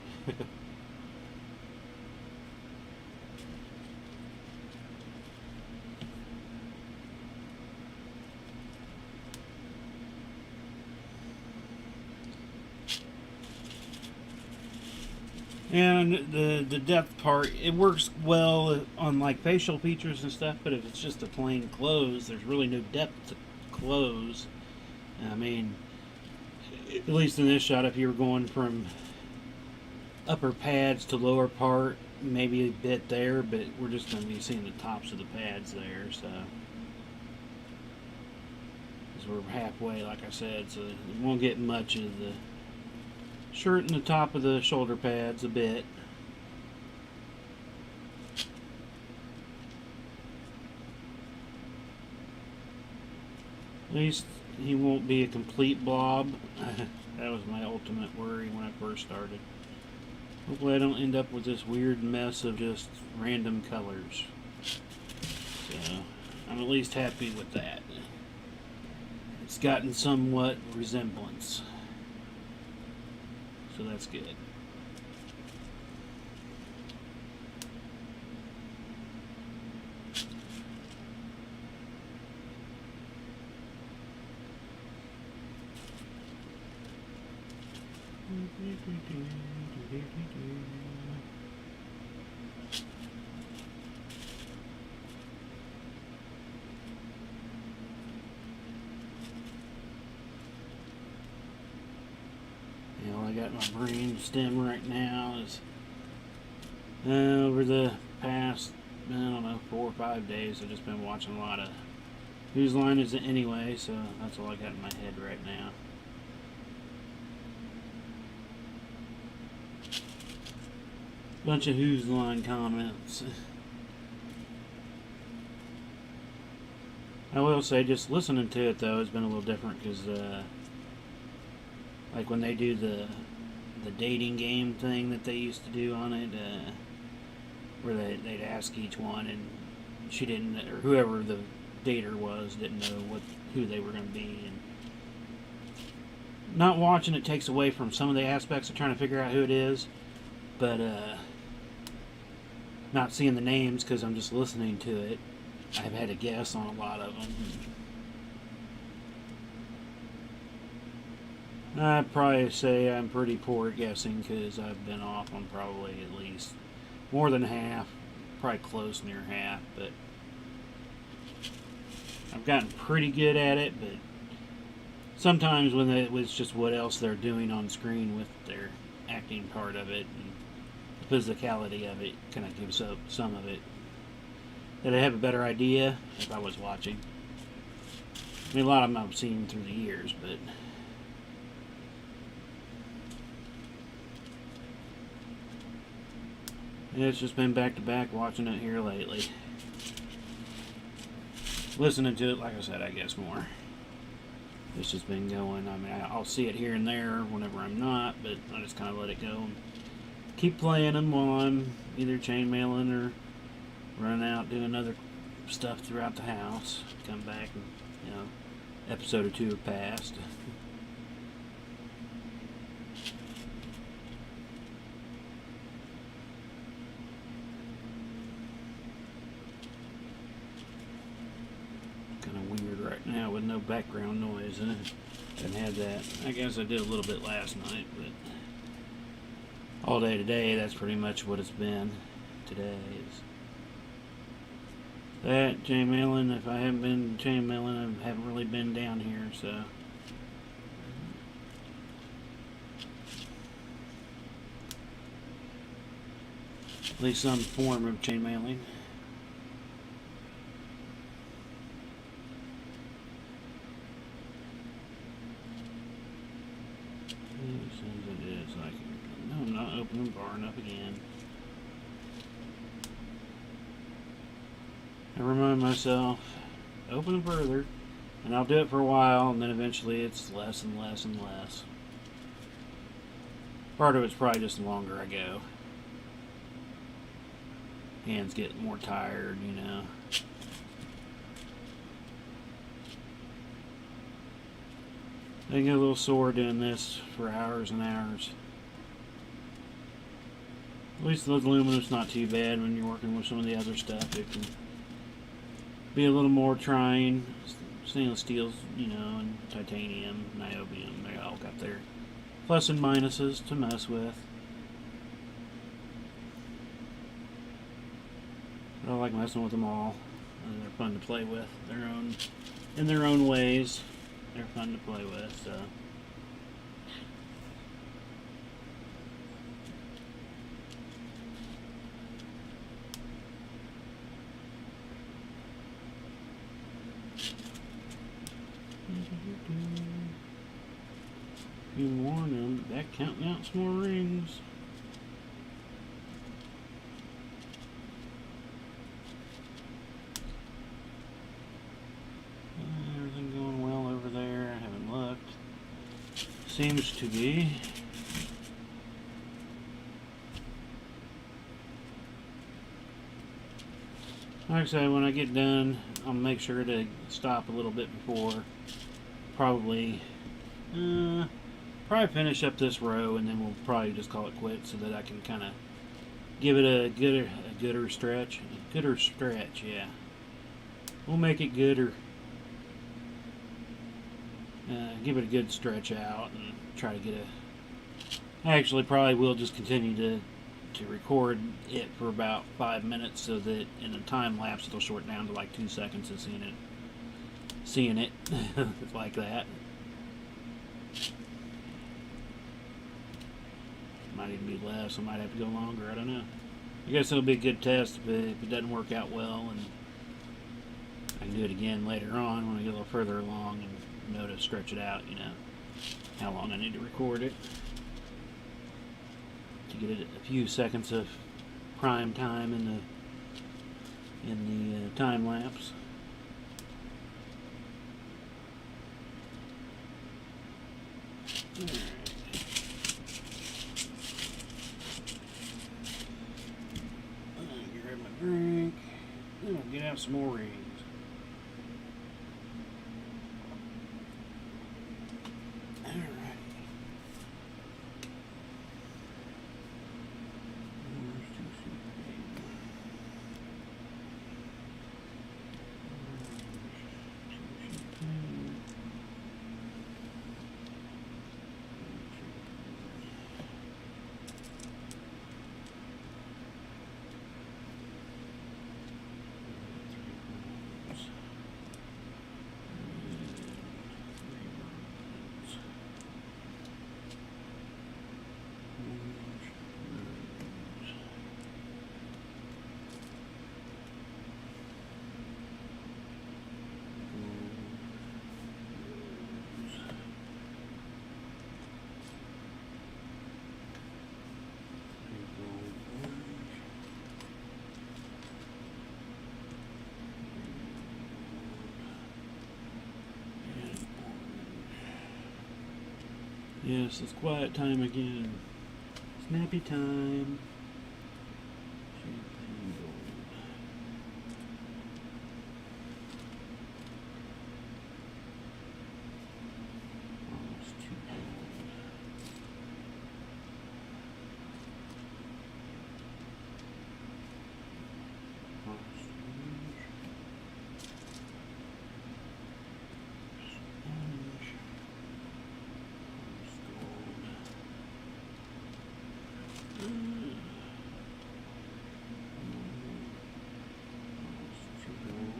And the depth part, it works well on like facial features and stuff, but if it's just a plain close, there's really no depth to close. I mean, at least in this shot, if you were going from upper pads to lower part, maybe a bit there, but we're just going to be seeing the tops of the pads there, so. Because we're halfway, like I said, so we won't get much of the shirt and the top of the shoulder pads a bit. At least he won't be a complete blob. That was my ultimate worry when I first started. Hopefully I don't end up with this weird mess of just random colors. So I'm at least happy with that. It's gotten somewhat resemblance. So that's good. I got my brain stem right now is over the past, I don't know, 4 or 5 days I've just been watching a lot of Whose Line Is It Anyway, so that's all I got in my head right now. Bunch of Whose Line comments. I will say, just listening to it though has been a little different, because like when they do the dating game thing that they used to do on it, where they'd ask each one, and she didn't, or whoever the dater was, didn't know who they were going to be. And not watching it takes away from some of the aspects of trying to figure out who it is, but not seeing the names because I'm just listening to it, I've had a guess on a lot of them. I'd probably say I'm pretty poor at guessing, because I've been off on probably at least more than half, probably close near half, but I've gotten pretty good at it. But sometimes when it's just what else they're doing on screen with their acting part of it, and physicality of it kind of gives up some of it. That I have a better idea if I was watching. I mean, a lot of them I've seen through the years, but it's just been back to back watching it here lately. Listening to it, like I said, I guess more. It's just been going. I mean, I'll see it here and there whenever I'm not, but I just kind of let it go and keep playing them while I'm either chainmailing or running out doing other stuff throughout the house. Come back and, episode or two have passed. Kind of weird right now with no background noise. Didn't have that. I guess I did a little bit last night, but all day today, that's pretty much what it's been today. Is that chainmailing. If I haven't been chainmailing, I haven't really been down here, so at least some form of chainmailing. As soon as it is, I can. No, I'm not opening barn up again. I remind myself, open further, and I'll do it for a while, and then eventually it's less and less and less. Part of it's probably just the longer I go. Hands get more tired, They get a little sore doing this for hours and hours. At least the aluminum's not too bad when you're working with some of the other stuff. It can be a little more trying. Stainless steels, and titanium, niobium, they all got their plus and minuses to mess with. But I like messing with them all. They're fun to play with. In their own ways. They're fun to play with, so. You warn them, that counting out some more rings. Everything going well over there. I haven't looked. Seems to be. Like I say, when I get done, I'll make sure to stop a little bit before. Probably finish up this row, and then we'll probably just call it quits so that I can kind of give it a gooder stretch. Gooder stretch, yeah. We'll make it gooder. Give it a good stretch out and try to get a. I actually probably will just continue to record it for about 5 minutes so that in a time lapse it'll short down to like 2 seconds of seeing it like that. Might even be less. I might have to go longer. I don't know. I guess it'll be a good test if it doesn't work out well, and I can do it again later on when I get a little further along and know to stretch it out. How long I need to record it to get it a few seconds of prime time in the time lapse. Alright. Grab my drink. Then I'll get out some more rings. Yes, it's quiet time again. Snappy time. Champagne gold. Almost too gold. Almost orange. Orange. Almost gold. Almost too gold.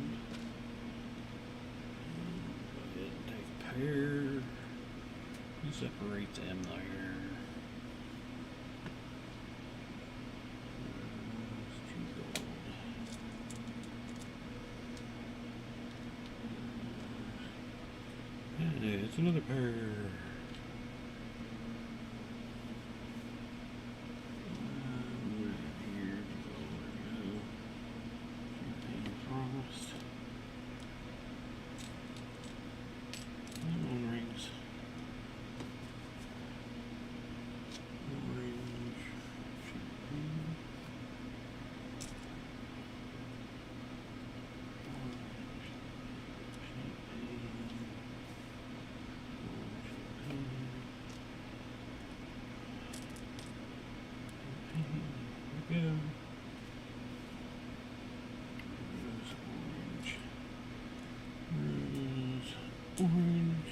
And go ahead and take a pair and separate them there. Almost too gold. And it's another pair. Go. Rose orange. Rose orange. Rose orange.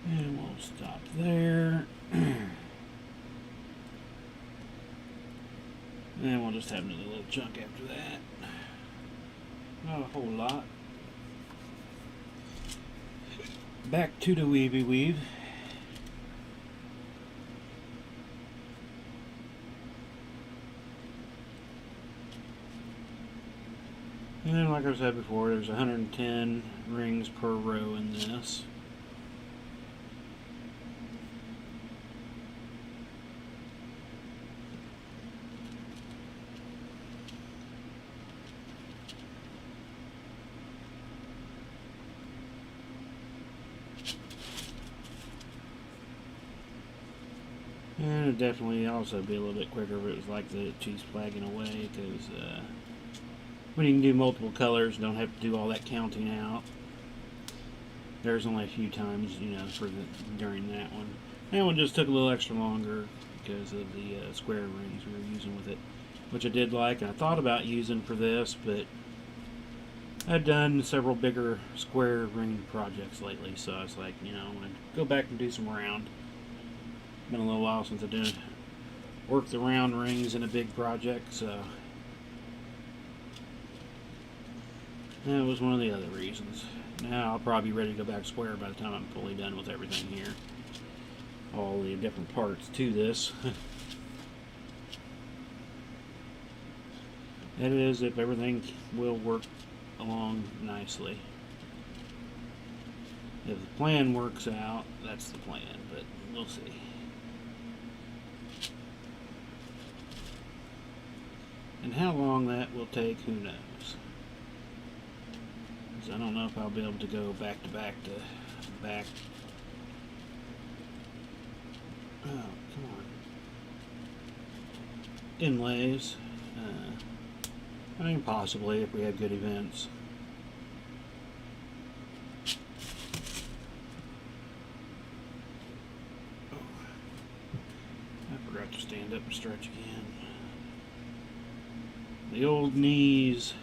And we'll stop there. And we'll just have another little chunk after that. Not a whole lot. Back to the weavy weave. And like I said before, there's 110 rings per row in this. And it'd definitely also be a little bit quicker if it was like the cheese flagging away, because when you can do multiple colors, don't have to do all that counting out. There's only a few times, you know, during that one. That one just took a little extra longer because of the square rings we were using with it, which I did like, and I thought about using for this, but I've done several bigger square ring projects lately, so I was like, you know, I'm going to go back and do some round. Been a little while since I did work the round rings in a big project, so that was one of the other reasons. Now I'll probably be ready to go back square by the time I'm fully done with everything here. All the different parts to this. That is, if everything will work along nicely. If the plan works out, that's the plan, but we'll see. And how long that will take, who knows. I don't know if I'll be able to go back to back to back. Oh, come on. Inlays. I mean, possibly if we have good events. Oh, I forgot to stand up and stretch again. The old knees.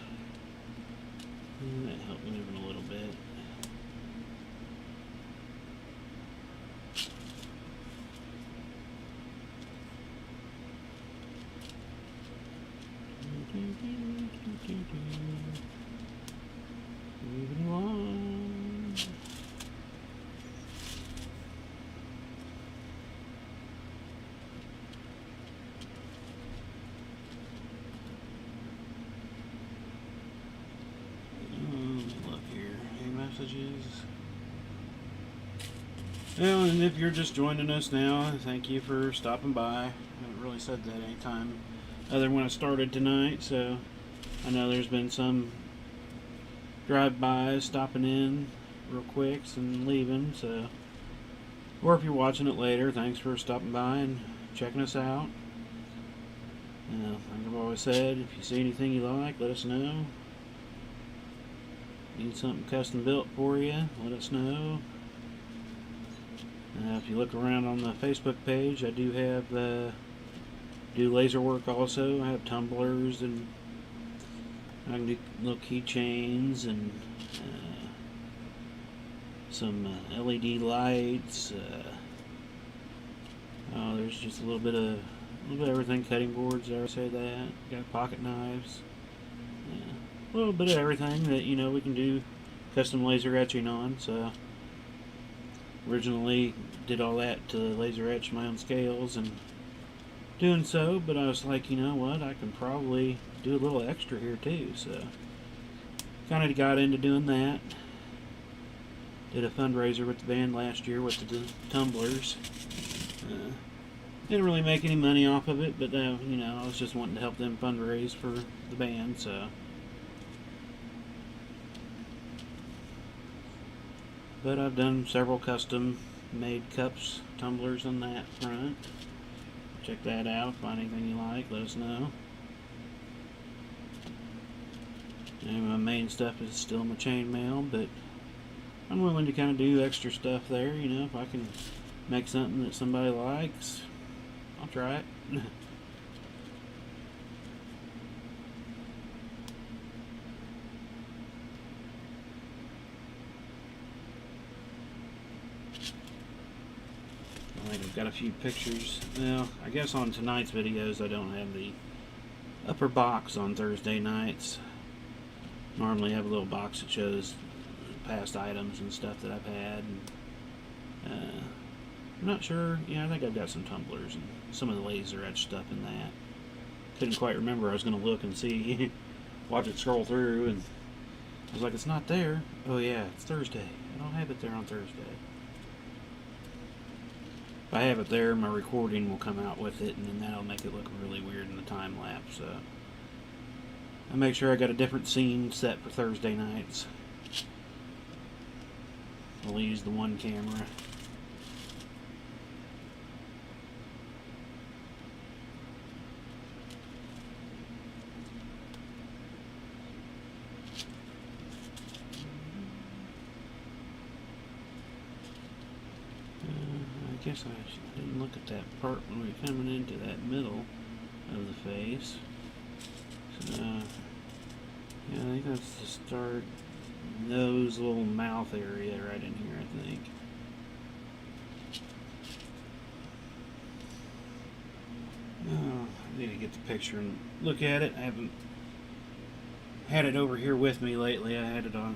That helped me moving a little bit. Moving along. Look here. Any messages? Well, and if you're just joining us now, thank you for stopping by. I haven't really said that any time other than when I started tonight, so I know thereve been some drive-bys stopping in. real quick and leaving. So, or if you're watching it later, thanks for stopping by and checking us out. Like I've always said, if you see anything you like, let us know. Need something custom built for you, let us know. If you look around on the Facebook page, I do have do laser work also. I have tumblers, and I can do little keychains and some LED lights. Oh, there's just a little bit of everything. Cutting boards, I would say that. Got pocket knives. A little bit of everything that we can do custom laser etching on. So originally did all that to laser etch my own scales and doing so, but I was like, you know what, I can probably do a little extra here too. So kind of got into doing that. Did a fundraiser with the band last year with the tumblers. Didn't really make any money off of it, but I was just wanting to help them fundraise for the band. So, but I've done several custom made cups, tumblers on that front. Check that out. Find anything you like, let us know. And my main stuff is still my chainmail, but I'm willing to kind of do extra stuff there. If I can make something that somebody likes, I'll try it. I think I've got a few pictures. Well, I guess on tonight's videos I don't have the upper box on Thursday nights. Normally I have a little box that shows past items and stuff that I've had. And, I'm not sure. Yeah, I think I've got some tumblers and some of the laser etch stuff in that. Couldn't quite remember. I was going to look and see, watch it scroll through, and I was like, it's not there. Oh yeah, it's Thursday. I don't have it there on Thursday. If I have it there, my recording will come out with it, and then that'll make it look really weird in the time lapse. So I make sure I got a different scene set for Thursday nights. I'll use the one camera. I guess I didn't look at that part when we were coming into that middle of the face. So, yeah, I think that's the start. Nose, little mouth area right in here, I think. Oh, I need to get the picture and look at it. I haven't had it over here with me lately. I had it on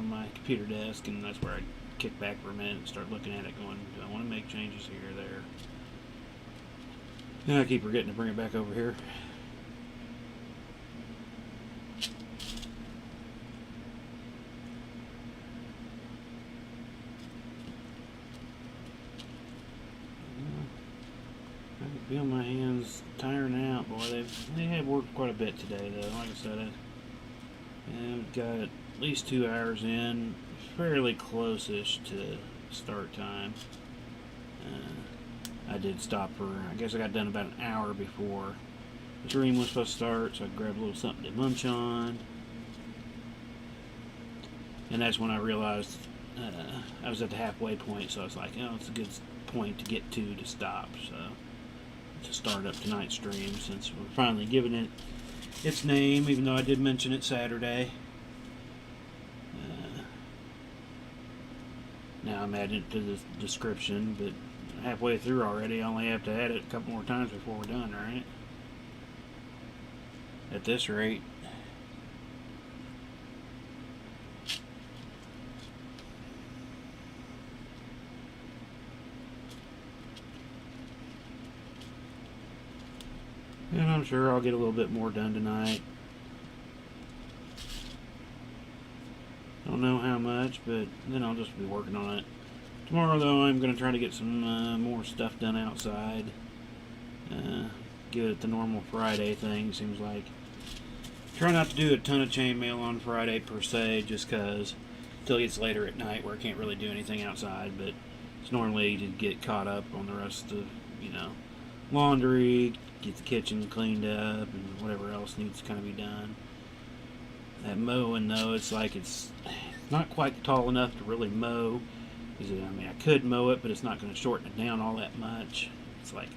my computer desk, and that's where I kick back for a minute and start looking at it, going, do I want to make changes here or there? And I keep forgetting to bring it back over here. I can feel my hands tiring out, boy. They have worked quite a bit today, though. Like I said, I've got at least 2 hours in, fairly close-ish to start time. I did stop for, I guess I got done about an hour before the stream was supposed to start, so I grabbed a little something to munch on. And that's when I realized I was at the halfway point, so I was like, oh, it's a good point to get to stop. So to start up tonight's stream, since we're finally giving it its name, even though I did mention it Saturday. Now I'm adding it to the description, but halfway through already. I only have to add it a couple more times before we're done, right? At this rate. And I'm sure I'll get a little bit more done tonight. Don't know how much, but then I'll just be working on it. Tomorrow, though, I'm going to try to get some more stuff done outside. Give it the normal Friday thing, seems like. Try not to do a ton of chainmail on Friday, per se, just because Till it gets later at night where I can't really do anything outside, but it's normally to get caught up on the rest of, laundry, get the kitchen cleaned up, and whatever else needs to kind of be done. That mowing, though, it's like it's not quite tall enough to really mow. I could mow it, but it's not going to shorten it down all that much. It's like,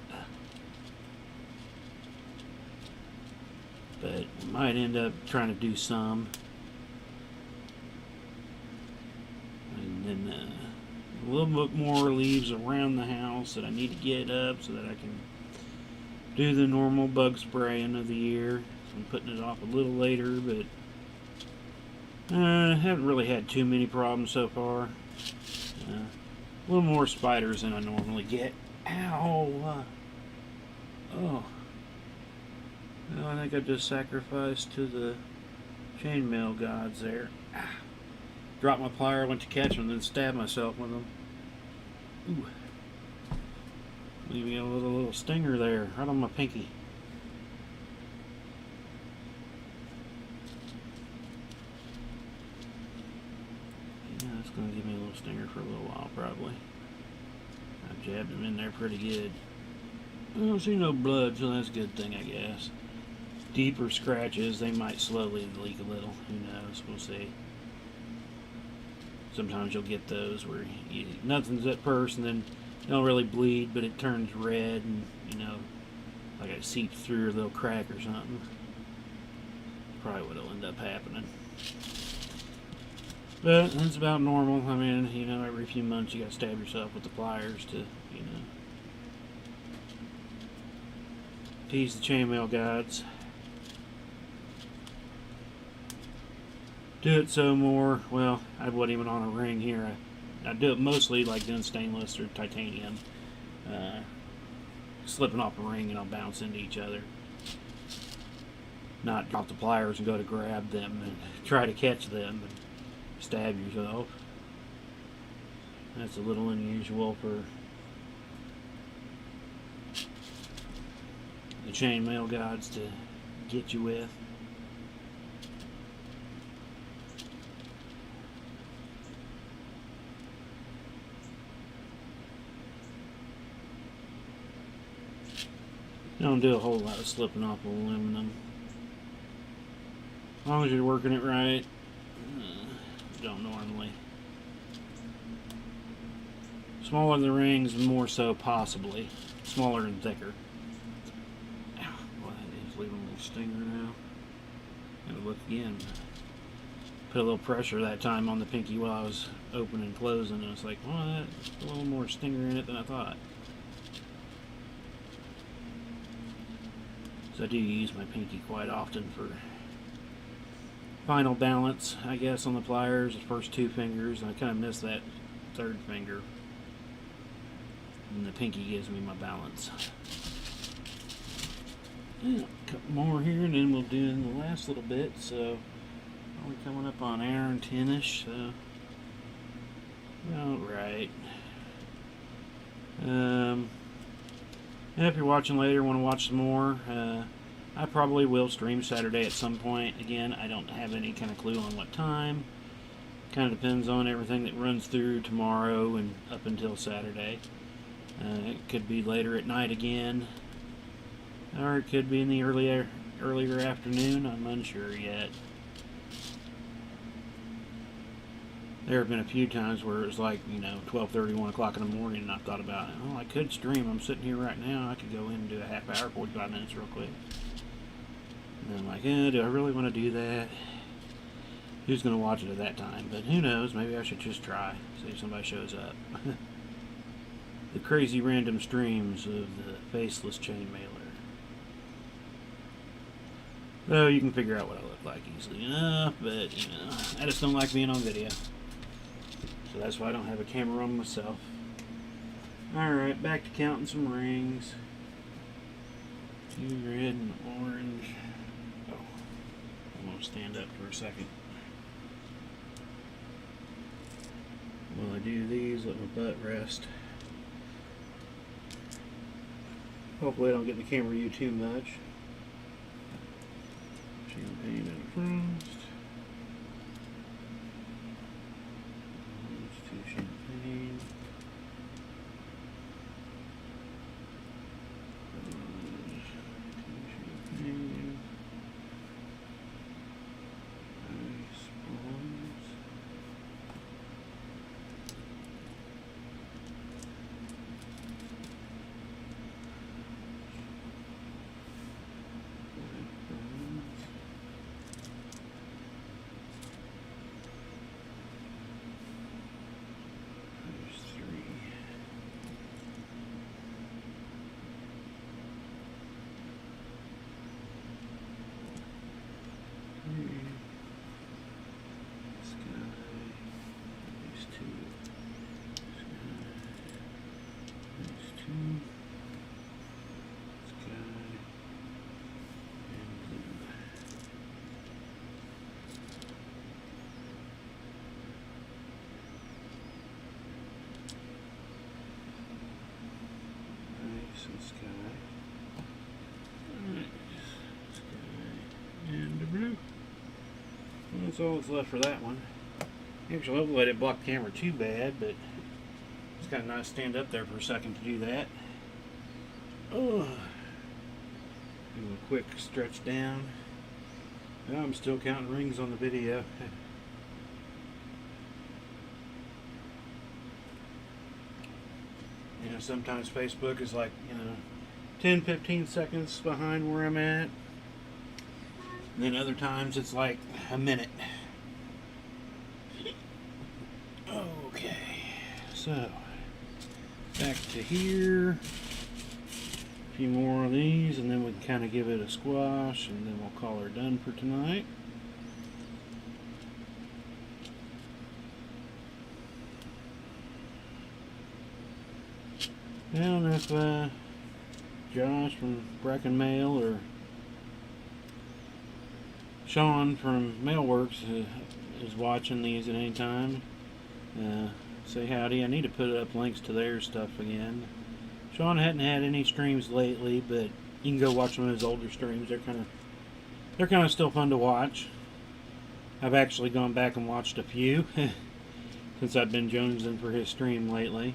but we might end up trying to do some. And then a little bit more leaves around the house that I need to get up so that I can do the normal bug spraying of the year. I'm putting it off a little later, but I haven't really had too many problems so far. A little more spiders than I normally get. Ow! Oh. Well, I think I just sacrificed to the chainmail gods there. Dropped my plier, went to catch them, then stabbed myself with them. Ooh. Leaving a little stinger there, right on my pinky. Yeah, that's going to give me a little stinger for a little while, probably. I jabbed him in there pretty good. I don't see no blood, so that's a good thing, I guess. Deeper scratches, they might slowly leak a little. Who knows? We'll see. Sometimes you'll get those where nothing's at first, and then you don't really bleed, but it turns red, and like it seeps through a little crack or something. Probably what'll end up happening. But that's about normal. I mean, every few months you gotta stab yourself with the pliers to, tease the chainmail gods. Do it so more. Well, I wasn't even on a ring here. I do it mostly like doing stainless or titanium. Slipping off a ring and I'll bounce into each other. Not drop the pliers and go to grab them and try to catch them and stab yourself. That's a little unusual for the chainmail gods to get you with. Don't do a whole lot of slipping off of aluminum. As long as you're working it right. Don't normally. Smaller the rings, the more so possibly. Smaller and thicker. Ow, boy, that is leaving a little stinger now. Gotta look again. Put a little pressure that time on the pinky while I was opening and closing, and it's like, well, that's a little more stinger in it than I thought. So I do use my pinky quite often for final balance, I guess, on the pliers, the first two fingers. And I kind of miss that third finger. And the pinky gives me my balance. Yeah, a couple more here, and then we'll do in the last little bit. So we're coming up on hour and 10-ish. So, alright. If you're watching later, want to watch some more, I probably will stream Saturday at some point. Again, I don't have any kind of clue on what time. Kind of depends on everything that runs through tomorrow and up until Saturday. It could be later at night again, or it could be in the earlier afternoon. I'm unsure yet. There have been a few times where it was like, 12:30, 1 o'clock in the morning, and I thought about it. Oh, I could stream. I'm sitting here right now. I could go in and do a half hour, 45 minutes real quick. And I'm like, do I really want to do that? Who's going to watch it at that time? But who knows? Maybe I should just try. See if somebody shows up. The crazy random streams of the faceless chainmailer. Though you can figure out what I look like easily enough, but, I just don't like being on video. So that's why I don't have a camera on myself. Alright, back to counting some rings. 2 red and orange. Oh, I'm going to stand up for a second. While I do these, let my butt rest. Hopefully I don't get in the camera view too much. Champagne and frost. some sky. Alright. Sky and the blue. And that's all that's left for that one. Actually, hopefully I didn't block the camera too bad, but it's kind of nice to stand up there for a second to do that. Oh. Do a quick stretch down. Now I'm still counting rings on the video. You know, sometimes Facebook is like, 10-15 seconds behind where I'm at. And then other times it's like a minute. Okay, so back to here. A few more of these, and then we can kind of give it a squash, and then we'll call her done for tonight. I don't know if Josh from Bracken Mail or Sean from Mailworks is watching these at any time. Say howdy. I need to put up links to their stuff again. Sean hadn't had any streams lately, but you can go watch some of his older streams. They're kind of still fun to watch. I've actually gone back and watched a few since I've been jonesing for his stream lately.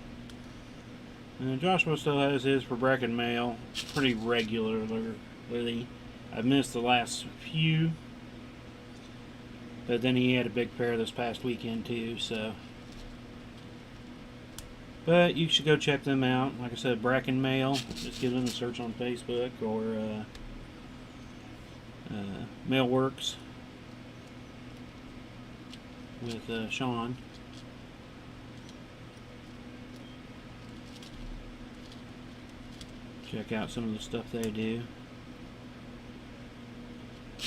Joshua still has his for Bracken Mail pretty regularly. I've missed the last few, but then he had a big fair this past weekend too, so. But you should go check them out. Like I said, Bracken Mail. Just give them a search on Facebook or Mailworks with Sean. Check out some of the stuff they do.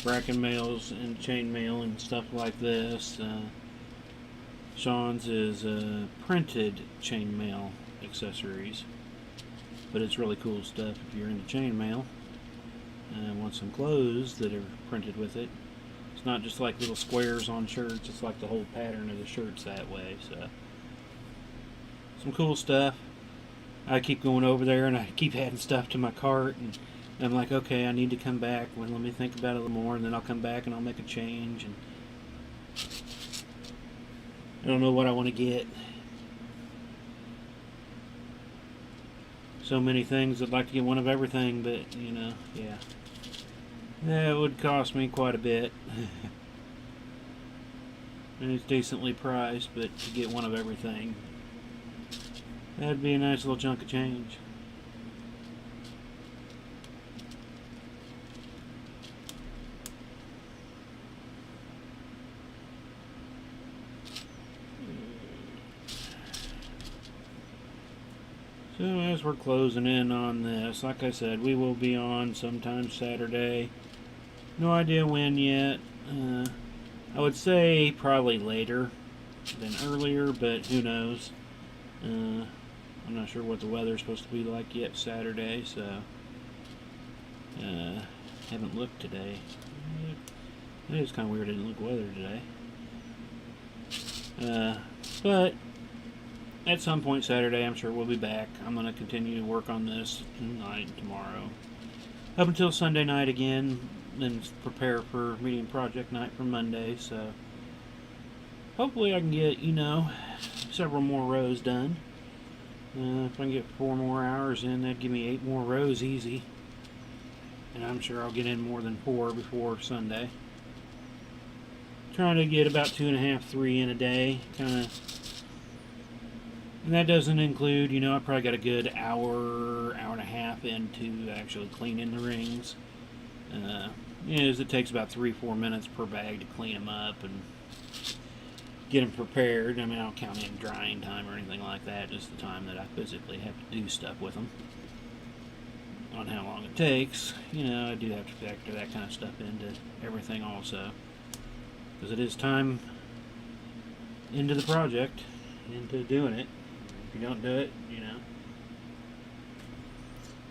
Bracken Mails and chain mail and stuff like this. Sean's is printed chainmail accessories, but it's really cool stuff if you're into chainmail and want some clothes that are printed with it. It's not just like little squares on shirts, it's like the whole pattern of the shirts that way. So some cool stuff. I keep going over there and I keep adding stuff to my cart, and I'm like, okay, I need to come back. Well, let me think about it a little more, and then I'll come back and I'll make a change. And I don't know what I want to get. So many things. I'd like to get one of everything, but yeah. That would cost me quite a bit. And it's decently priced, but to get one of everything, that'd be a nice little chunk of change. So as we're closing in on this, like I said, we will be on sometime Saturday. No idea when yet. I would say probably later than earlier, but who knows. I'm not sure what the weather's supposed to be like yet Saturday, so haven't looked today. It is kind of weird I didn't look weather today. But at some point Saturday, I'm sure we'll be back. I'm going to continue to work on this tonight and tomorrow. Up until Sunday night again, then prepare for medium project night for Monday. So hopefully I can get, several more rows done. If I can get 4 more hours in, that'd give me 8 more rows easy. And I'm sure I'll get in more than 4 before Sunday. Trying to get about 2.5, 3 in a day, kind of. And that doesn't include, I probably got a good hour and a half into actually cleaning the rings. It takes about 3-4 minutes per bag to clean them up and get them prepared. I mean, I don't count in drying time or anything like that, just the time that I physically have to do stuff with them. On how long it takes, I do have to factor that kind of stuff into everything also. Because it is time into the project, into doing it. If you don't do it,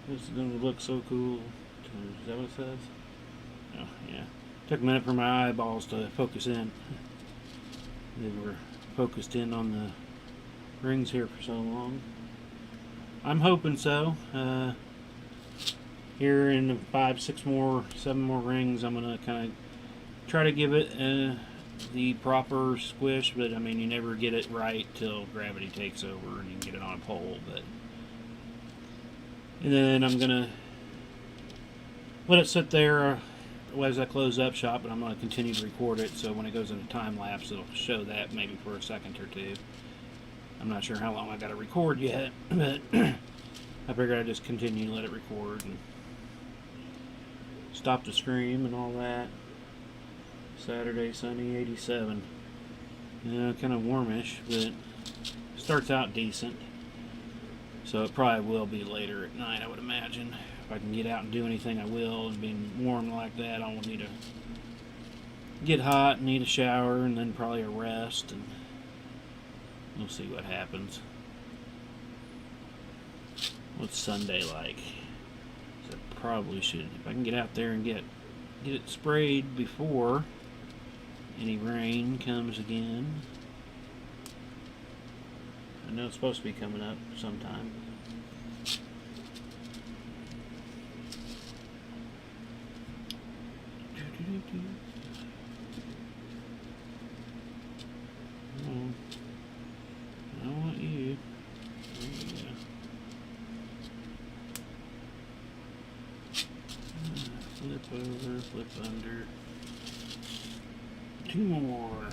this is going to look so cool. Is that what it says? Oh, yeah. Took a minute for my eyeballs to focus in. They were focused in on the rings here for so long. I'm hoping so. here in the 5, 6 more, 7 more rings, I'm gonna kind of try to give it the proper squish, but I mean, you never get it right till gravity takes over and you can get it on a pole. And then I'm gonna let it sit there as I close up shot, but I'm gonna continue to record it, so when it goes into time lapse, it'll show that maybe for a second or two. I'm not sure how long I gotta record yet, but I figured I'd just continue to let it record and stop the stream and all that. Saturday, sunny, 87. Kind of warmish, but starts out decent. So it probably will be later at night, I would imagine. If I can get out and do anything, I will. And being warm like that, I will need to get hot, need a shower, and then probably a rest, and we'll see what happens. What's Sunday like? So I probably should, if I can get out there and get it sprayed before any rain comes again. I know it's supposed to be coming up sometime. Oh, I want you. Yeah. Flip over, flip under. 2 more.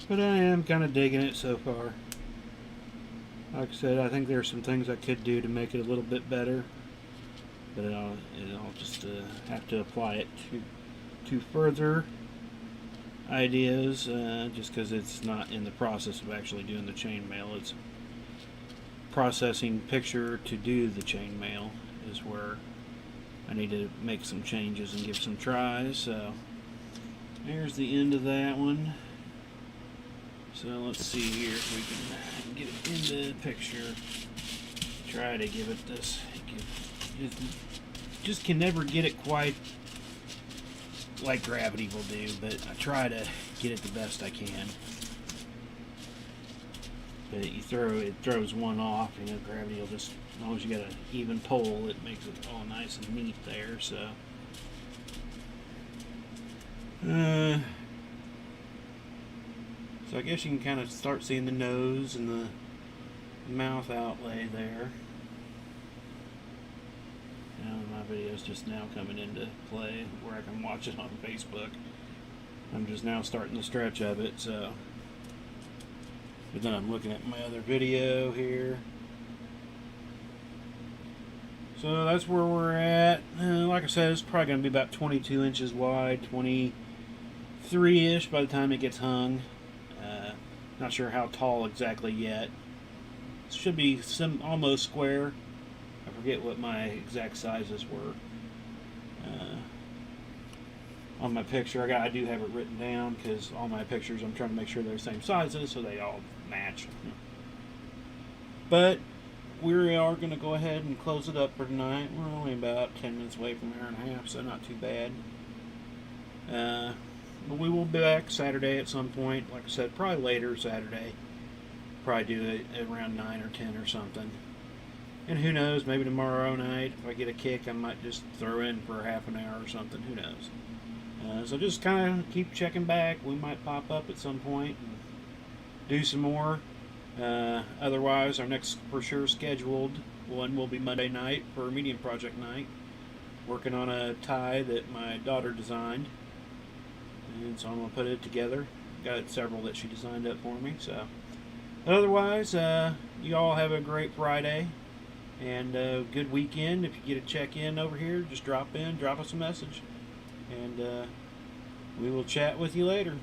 But I am kind of digging it so far. Like I said, I think there's some things I could do to make it a little bit better. But I'll just have to apply it to further ideas, just because it's not in the process of actually doing the chainmail. It's processing picture to do the chainmail is where I need to make some changes and give some tries. So there's the end of that one. So let's see here if we can get it into the picture. Try to give it this. Just can never get it quite like gravity will do, but I try to get it the best I can. But it throws one off, gravity will just, as long as you got an even pole, it makes it all nice and neat there, so. So I guess you can kind of start seeing the nose and the mouth outlay there. Now my video's just now coming into play where I can watch it on Facebook. I'm just now starting the stretch of it, so. But then I'm looking at my other video here. So that's where we're at. Like I said, it's probably going to be about 22 inches wide, 23-ish by the time it gets hung. Not sure how tall exactly yet. It should be almost square. I forget what my exact sizes were. On my picture, I do have it written down because all my pictures I'm trying to make sure they're the same sizes so they all match. But we are going to go ahead and close it up for tonight. We're only about 10 minutes away from an hour and a half, so not too bad. But we will be back Saturday at some point. Like I said, probably later Saturday. Probably do it around 9 or 10 or something. And who knows, maybe tomorrow night, if I get a kick, I might just throw in for half an hour or something. Who knows? So just kind of keep checking back. We might pop up at some point and do some more. Otherwise, our next for sure scheduled one will be Monday night for Medium Project night. Working on a tie that my daughter designed. And so I'm going to put it together. Got several that she designed up for me. So, otherwise, you all have a great Friday and good weekend. If you get a check-in over here, just drop in, drop us a message. And we will chat with you later.